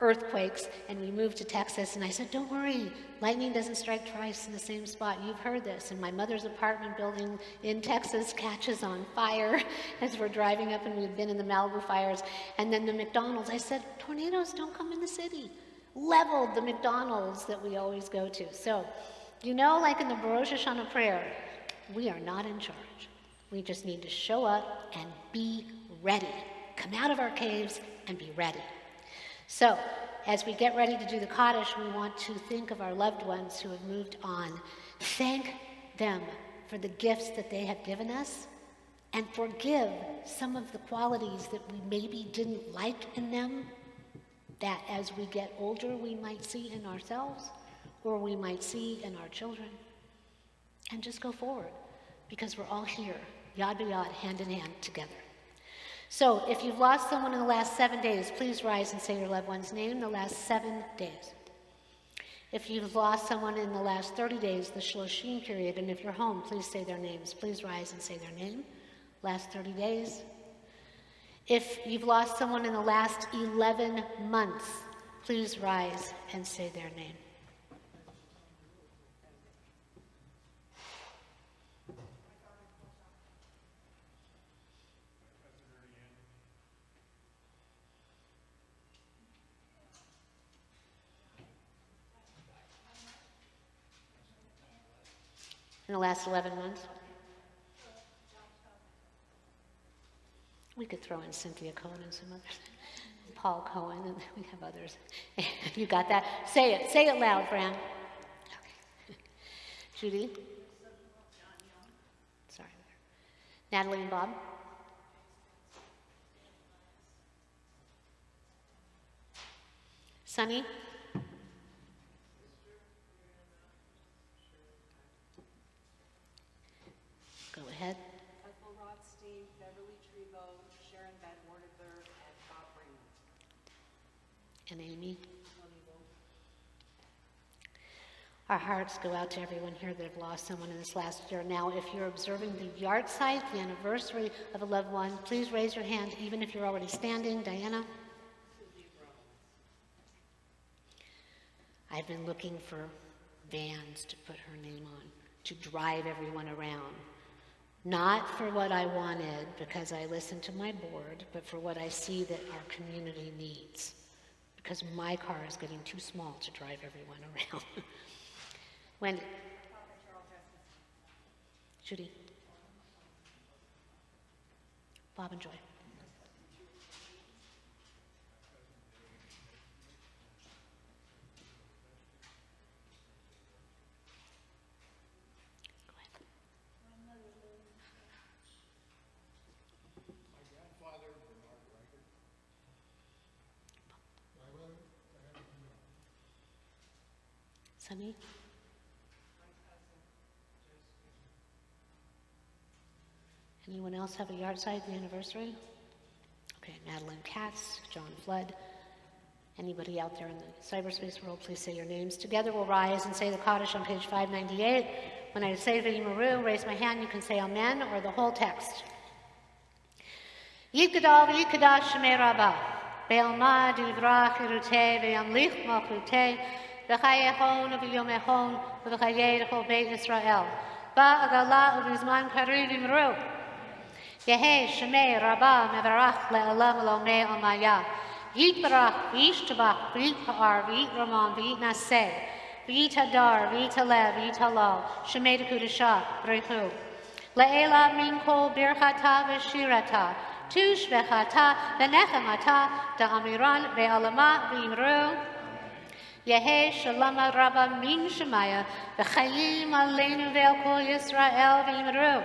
A: earthquakes, and we moved to Texas, and I said, don't worry, lightning doesn't strike twice in the same spot. You've heard this. And my mother's apartment building in Texas catches on fire as we're driving up, and we've been in the Malibu fires. And then the McDonald's, I said, tornadoes don't come in the city. Leveled the McDonald's that we always go to. So, you know, like in the Rosh Hashanah prayer, we are not in charge. We just need to show up and be ready. Come out of our caves and be ready. So, as we get ready to do the Kaddish, we want to think of our loved ones who have moved on. Thank them for the gifts that they have given us, and forgive some of the qualities that we maybe didn't like in them, that as we get older we might see in ourselves, or we might see in our children. And just go forward, because we're all here, yad b'yad, hand in hand, together. So if you've lost someone in the last 7 days, please rise and say your loved one's name in the last 7 days. If you've lost someone in the last 30 days, the Shloshim period, and if you're home, please say their names. Please rise and say their name. Last 30 days. If you've lost someone in the last 11 months, please rise and say their name. In the last 11 months? We could throw in Cynthia Cohen and some others. Paul Cohen, and we have others. You got that? Say it. Say it loud, Fran. Okay. Judy? Sorry. Natalie and Bob? Sunny? Go ahead.
C: Ethel Rothstein, Beverly Trevo, Sharon Van Wardenberg, and Bob Raymond.
A: And Amy? Our hearts go out to everyone here that have lost someone in this last year. Now, if you're observing the yard site, the anniversary of a loved one, please raise your hand, even if you're already standing. Diana? I've been looking for vans to put her name on, to drive everyone around. Not for what I wanted, because I listened to my board, but for what I see that our community needs. Because my car is getting too small to drive everyone around. Wendy. Judy. Bob and Joy. Go ahead.
D: My grandfather, Bernard Riker. My mother, Diana.
A: Sunny. Anyone else have a yard site, the anniversary? Okay, Madeline Katz, John Flood. Anybody out there in the cyberspace world, please say your names. Together we'll rise and say the Kaddish on page 598. When I say V'Yim Maru, raise my hand, you can say Amen or the whole text. Yikadal v'yikadash shemei Rabbah, be'alma divrach irutei ve'yamlich malchutei, v'chayechon v'yomechon v'chayei l'chol beit Yisrael, ba'agala u'bizman kariv imru. Yehe shemei Rabbah mevarach le'alam l'omei amaya. Yitbarach, v'yishtabach, v'yitpa'ar, v'yitramon, v'yitnaseh, v'yitadar, v'yitalev, v'yitalal, shemei d'kudashah, b'rechu. Le'ela min kol birchata v'shirata, tush v'chata v'nechamata, da'amiran ve'alama v'imru. Yehe shalama rabba min shemaya, v'chayim aleinu ve'al kol Yisrael v'imru.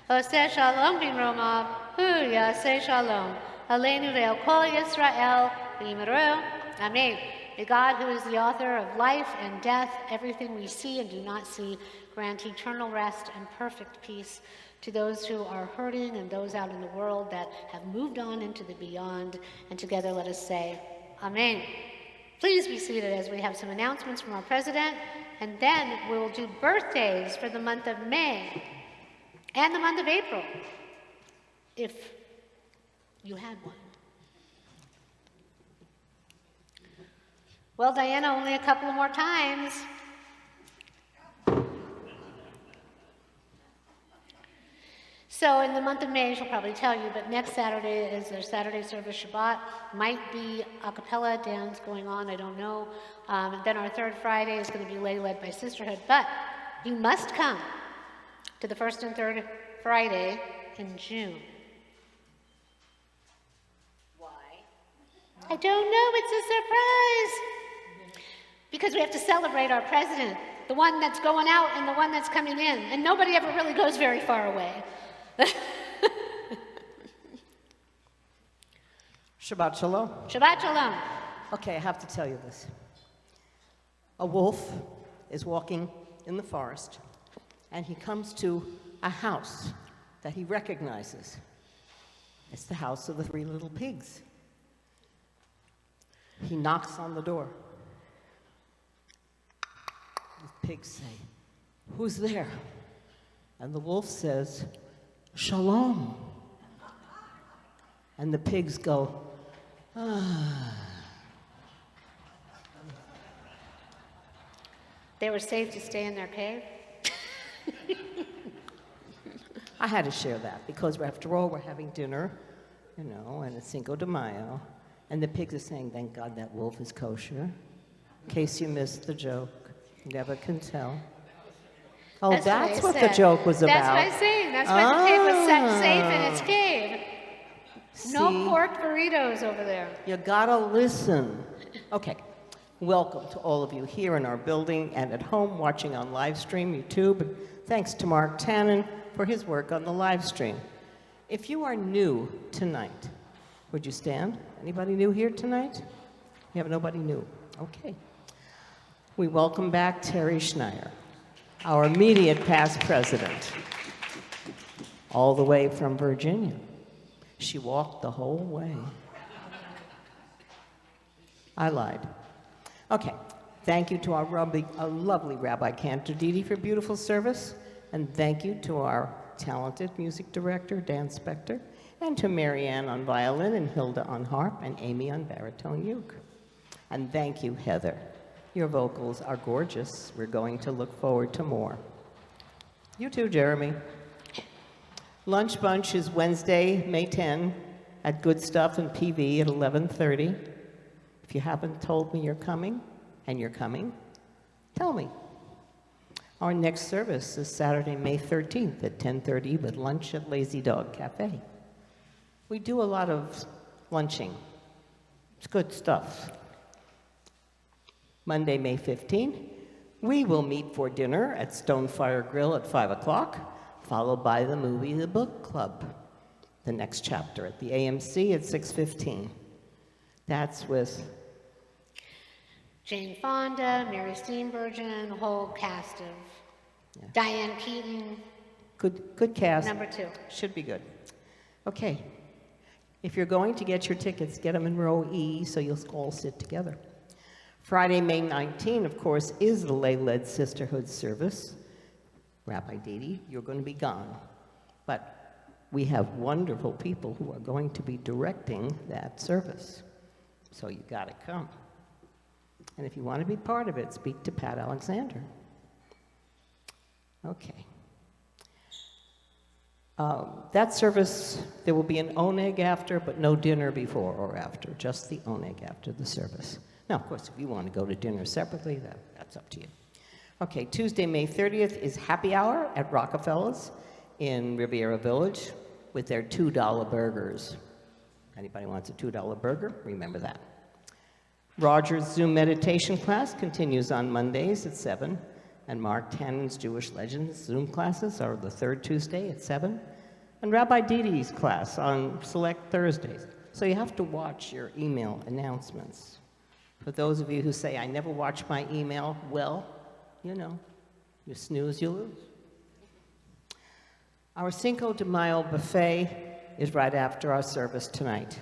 A: Oseh shalom v'imromav, hu yaseh shalom. Aleinu ve'al kol Yisrael v'imru. Amen. May God, who is the author of life and death, everything we see and do not see, grant eternal rest and perfect peace to those who are hurting and those out in the world that have moved on into the beyond. And together let us say, Amen. Please be seated as we have some announcements from our president, and then we'll do birthdays for the month of May and the month of April, if you had one. Well, Diana, only a couple more times. So in the month of May, she'll probably tell you, but next Saturday is their Saturday service Shabbat. Might be a cappella dance going on, I don't know. And then our third Friday is going to be led by Sisterhood. But you must come to the first and third Friday in June. I don't know, it's a surprise. Because we have to celebrate our president, the one that's going out and the one that's coming in. And nobody ever really goes very far away.
E: Shabbat Shalom.
A: Shabbat Shalom.
E: Okay, I have to tell you this. A wolf is walking in the forest, and he comes to a house that he recognizes. It's the house of the 3 little pigs. He knocks on the door. The pigs say, "Who's there?" And the wolf says, "Shalom." And the pigs go, "Ah."
A: They were safe to stay in their cave?
E: I had to share that because after all, we're having dinner, you know, and it's Cinco de Mayo. And the pigs are saying, "Thank God that wolf is kosher." In case you missed the joke, you never can tell. Oh, that's what the joke was about.
A: That's what I'm saying. That's why the pig was safe in its cave. No
E: See?
A: pork burritos over there.
E: You gotta listen. Okay, welcome to all of you here in our building and at home watching on live stream, YouTube. And thanks to Mark Tannen for his work on the live stream. If you are new tonight, would you stand? Anybody new here tonight? You have nobody new? Okay. We welcome back Terry Schneier, our immediate past president, all the way from Virginia. She walked the whole way. I lied. Okay. Thank you to our lovely Rabbi Cantor Didi for beautiful service. And thank you to our talented music director, Dan Spector, and to Marianne on violin and Hilda on harp and Amy on baritone uke. And thank you, Heather. Your vocals are gorgeous. We're going to look forward to more. You too, Jeremy. Lunch Bunch is Wednesday, May 10, at Good Stuff in PV at 11:30. If you haven't told me you're coming, and you're coming, tell me. Our next service is Saturday, May 13th at 10:30 with lunch at Lazy Dog Cafe. We do a lot of lunching. It's good stuff. Monday, May 15th, we will meet for dinner at Stonefire Grill at 5 o'clock, followed by the movie The Book Club, the next chapter at the AMC at 6:15. That's with
A: Jane Fonda, Mary Steenburgen, a whole cast of Diane Keaton.
E: good cast.
A: Number 2.
E: Should be good. Okay. If you're going to get your tickets, get them in row E so you'll all sit together. Friday, May 19, of course, is the lay-led sisterhood service. Rabbi Didi, you're going to be gone. But we have wonderful people who are going to be directing that service. So you got to come. And if you want to be part of it, speak to Pat Alexander. Okay. That service, there will be an oneg after, but no dinner before or after, just the oneg after the service. Now, of course, if you want to go to dinner separately, that's up to you. Okay, Tuesday, May 30th is happy hour at Rockefeller's in Riviera Village with their $2 burgers. Anybody wants a $2 burger? Remember that. Roger's Zoom meditation class continues on Mondays at 7, and Mark Tannen's Jewish Legends Zoom classes are the third Tuesday at 7, and Rabbi Didi's class on select Thursdays. So you have to watch your email announcements. For those of you who say, I never watch my email, well, you know, you snooze, you lose. Our Cinco de Mayo buffet is right after our service tonight.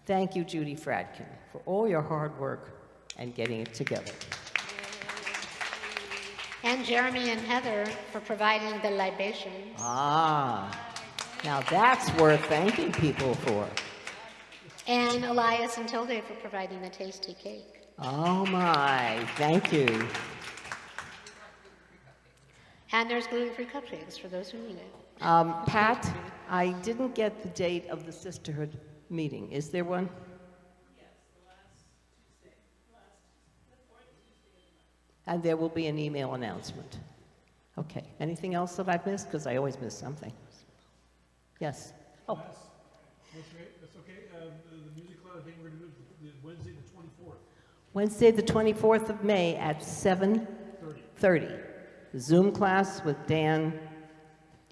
E: Thank you, Judy Fradkin, for all your hard work and getting it together.
A: And Jeremy and Heather for providing the libations.
E: Ah, now that's worth thanking people for.
A: And Elias and Tilde for providing the tasty cake.
E: Oh my, thank you.
A: And there's gluten-free cupcakes for those who need it.
E: Pat, I didn't get the date of the sisterhood meeting. Is there one?
F: Yes, the last Tuesday. The fourth Tuesday of the month.
E: And there will be an email announcement. Okay. Anything else that I've missed? Because I always miss something. Yes. Oh.
D: That's okay. The music club, I think we're going to move to Wednesday the 24th.
E: Wednesday, the 24th of May at 7:30. Zoom class with Dan.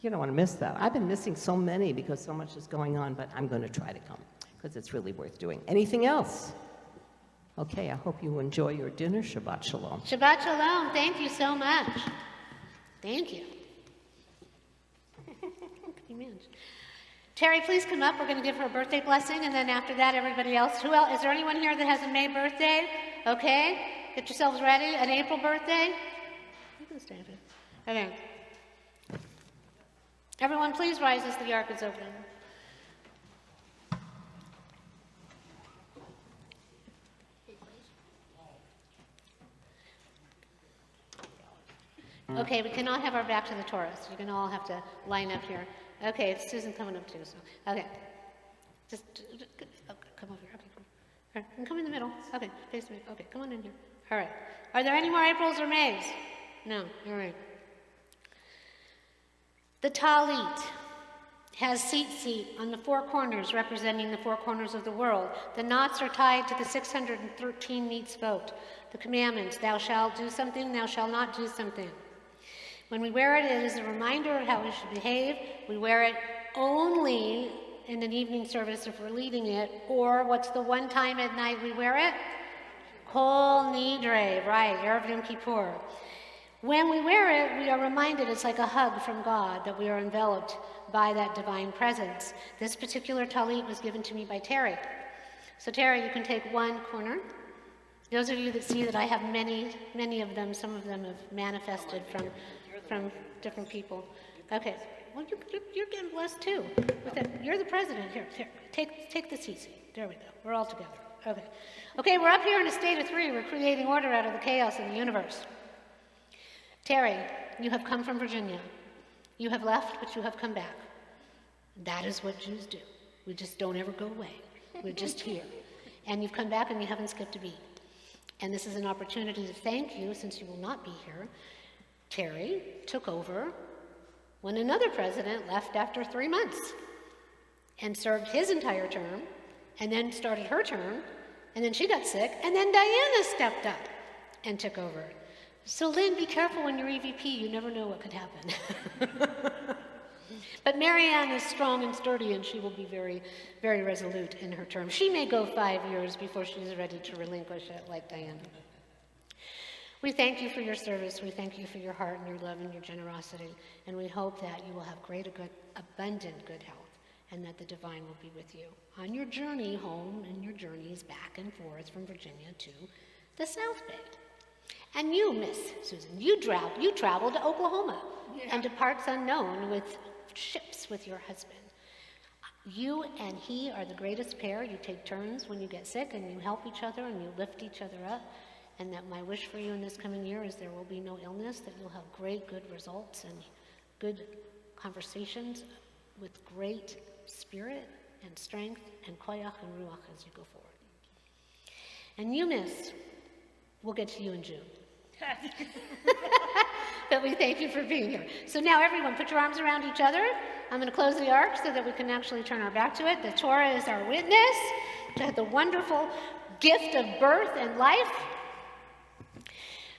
E: You don't want to miss that. I've been missing so many because so much is going on, but I'm going to try to come because it's really worth doing. Anything else? Okay, I hope you enjoy your dinner. Shabbat Shalom.
A: Shabbat Shalom. Thank you so much. Thank you. Terry, please come up. We're going to give her a birthday blessing, and then after that, everybody else. Who else? Is there anyone here that has a May birthday? Okay. Get yourselves ready. An April birthday? You can stand it. Okay. Everyone, please rise as the ark is open. Okay, we cannot have our back to the Taurus. You're going to all have to line up here. Okay, it's Susan coming up too. So, okay, just come over here. Okay, come. All right, and come in the middle. Okay, face me. Okay, come on in here. All right. Are there any more Aprils or Mays? No. All right. The Talit has seat on the four corners representing the four corners of the world. The knots are tied to the 613 mitzvot. The commandments, thou shalt do something, thou shalt not do something. When we wear it, it is a reminder of how we should behave. We wear it only in an evening service if we're leading it, or what's the one time at night we wear it? Kol Nidre, right, Erev Yom Kippur. When we wear it, we are reminded it's like a hug from God, that we are enveloped by that divine presence. This particular talit was given to me by Terry. So Terry, you can take one corner. Those of you that see that I have many, many of them, some of them have manifested from different people. Okay, well, you're getting blessed too. With it. You're the president. Here, take the seat. There we go. We're all together. Okay, we're up here in a state of 3. We're creating order out of the chaos in the universe. Terry, you have come from Virginia. You have left, but you have come back. That is what Jews do. We just don't ever go away. We're just here. And you've come back and you haven't skipped a beat. And this is an opportunity to thank you, since you will not be here. Terry took over when another president left after 3 months and served his entire term, and then started her term, and then she got sick, and then Diana stepped up and took over. So Lynn, be careful when you're EVP. You never know what could happen. But Marianne is strong and sturdy, and she will be very, very resolute in her term. She may go 5 years before she's ready to relinquish it like Diana. We thank you for your service. We thank you for your heart and your love and your generosity. And we hope that you will have great, abundant good health, and that the divine will be with you on your journey home and your journeys back and forth from Virginia to the South Bay. And you, Miss Susan, you traveled to Oklahoma and to parts unknown with ships with your husband. You and he are the greatest pair. You take turns when you get sick, and you help each other, and you lift each other up. And that my wish for you in this coming year is there will be no illness, that you'll have great, good results and good conversations with great spirit and strength and koyach and ruach as you go forward. And you, Miss, we'll get to you in June. But we thank you for being here. So now everyone, put your arms around each other. I'm going to close the ark so that we can actually turn our back to it. The Torah is our witness to the wonderful gift of birth and life.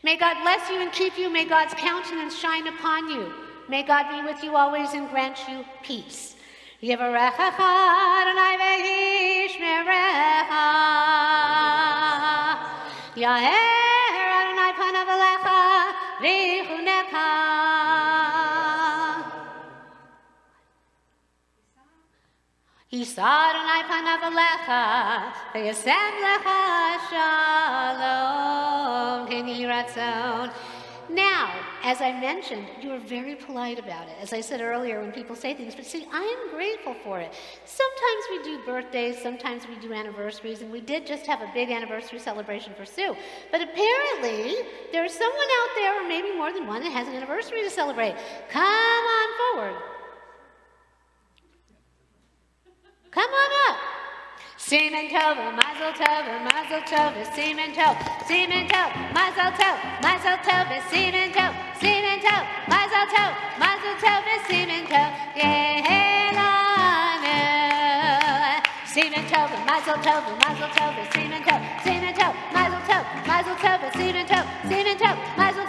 A: May God bless you and keep you. May God's countenance shine upon you. May God be with you always and grant you peace. Yevarechecha Adonai ve'yishmerecha. Yaher Adonai panav elecha v'yichunecha. Yisa Adonai panav elecha v'yasem lecha shalom k'ni ratzon. Now, as I mentioned, you were very polite about it, as I said earlier when people say things, but see, I am grateful for it. Sometimes we do birthdays, sometimes we do anniversaries, and we did just have a big anniversary celebration for Sue. But apparently, there's someone out there, or maybe more than one, that has an anniversary to celebrate. Come on forward. Come on up. Semen tov, mazel tov, semen tov, mazel tov, semen tov, mazel tov, semen tov, yehelanu. Semen tov, mazel tov, semen tov, mazel tov, semen tov, mazel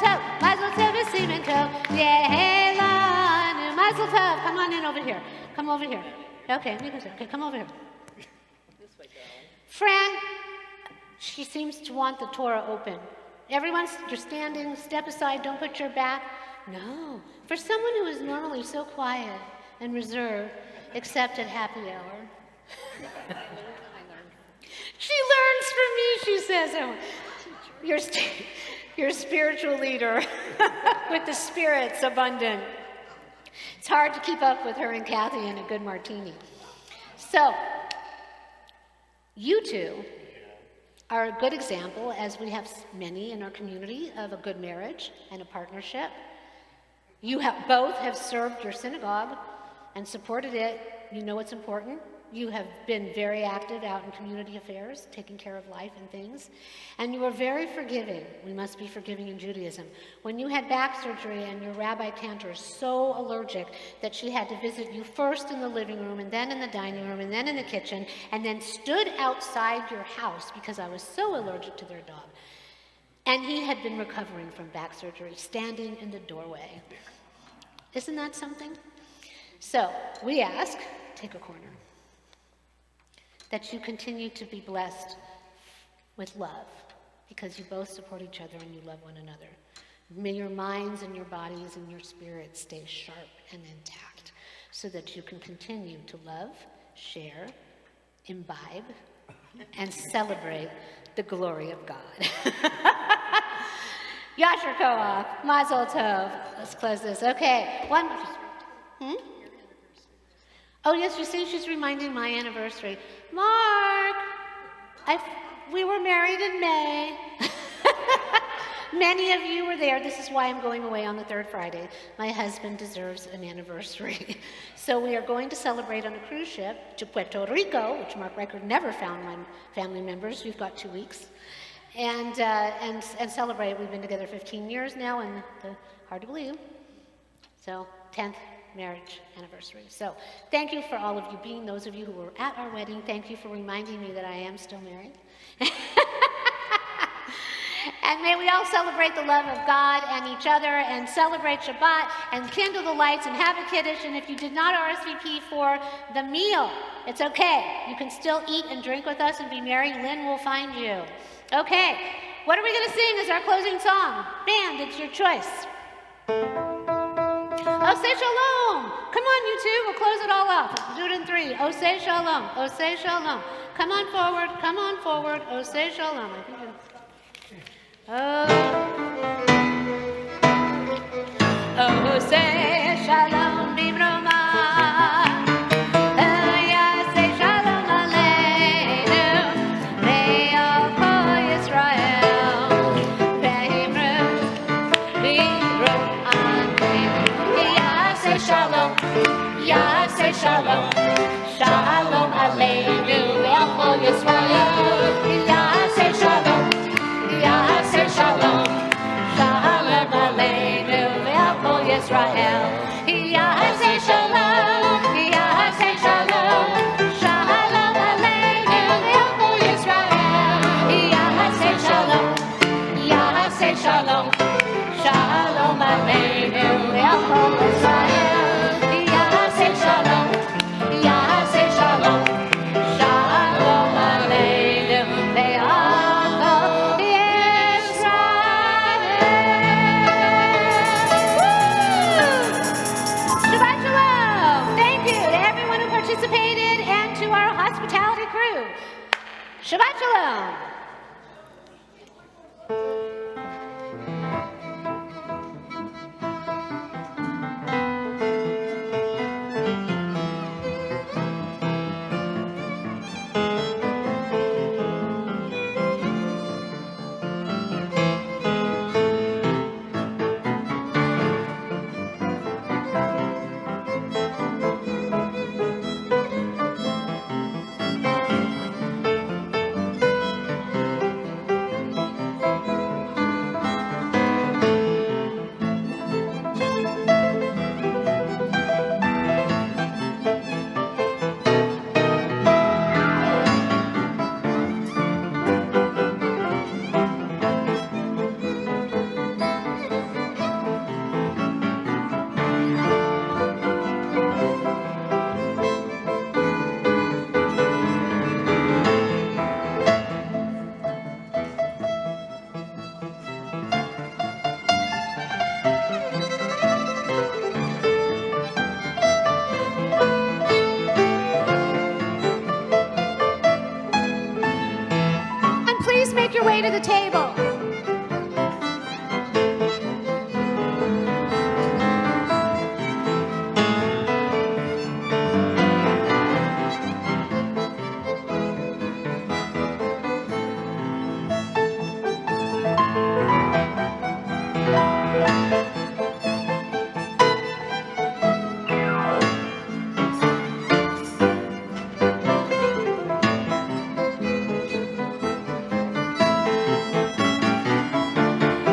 A: tov, semen tov, yehelanu. Mazel tov. Come on in over here. Come over here. Okay, come over here. Fran, she seems to want the Torah open. Everyone, you're standing, step aside, don't put your back. No, for someone who is normally so quiet and reserved, except at happy hour. She learns from me, she says. Oh, you're spiritual leader with the spirits abundant. It's hard to keep up with her and Kathy and a good martini. So, you two are a good example, as we have many in our community, of a good marriage and a partnership. You both have served your synagogue and supported it. You know what's important. You have been very active out in community affairs, taking care of life and things. And you are very forgiving. We must be forgiving in Judaism. When you had back surgery and your Rabbi Cantor is so allergic that she had to visit you first in the living room and then in the dining room and then in the kitchen and then stood outside your house because I was so allergic to their dog. And he had been recovering from back surgery, standing in the doorway. Isn't that something? So we ask, take a corner, that you continue to be blessed with love because you both support each other and you love one another. May your minds and your bodies and your spirits stay sharp and intact so that you can continue to love, share, imbibe, and celebrate the glory of God. Yasher Koach, Mazel Tov. Let's close this. Okay, one more. Oh, yes, you see, she's reminding my anniversary. Mark, we were married in May. Many of you were there. This is why I'm going away on the third Friday. My husband deserves an anniversary. So we are going to celebrate on a cruise ship to Puerto Rico, which Mark Reichert never found my family members. We've got 2 weeks. And celebrate. We've been together 15 years now, and hard to believe. So 10th marriage anniversary. So thank you for all of you being, those of you who were at our wedding. Thank you for reminding me that I am still married. And may we all celebrate the love of God and each other and celebrate Shabbat and kindle the lights and have a Kiddush. And if you did not RSVP for the meal, it's okay. You can still eat and drink with us and be merry. Lynn will find you. Okay, what are we going to sing as our closing song? Band, it's your choice. Oseh Shalom. Come on, you two. We'll close it all off. We'll do it in 3. Oseh Shalom. Oseh Shalom. Come on forward. Come on forward. Oseh Shalom. I think Oseh Shalom Bibroma. Yaseh Shalom Aleinu. Me'al Kol Yisrael. Ve'imru Yaseh Shalom. Yaseh Shalom. Shalom Aleinu. Me'al Kol Yisrael. Yaseh Shalom. Yaseh Shalom, Shalom Aleinu ve'al kol Yisrael. Yaseh Shalom, Yaseh Shalom, Shalom Aleinu ve'al kol Yisrael. Yaseh Shalom, Yaseh Shalom, Shalom Aleinu ve'al kol Yisrael. Yaseh Shalom, Yaseh Shalom, Shalom Aleinu ve'al participated and to our hospitality crew. Shabbat Shalom. Make your way to the table.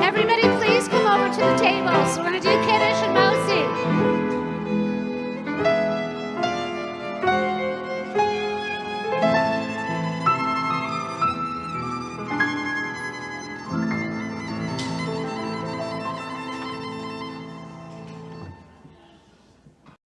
A: Everybody please come over to the table. So we're going to do Kiddush and Mosi.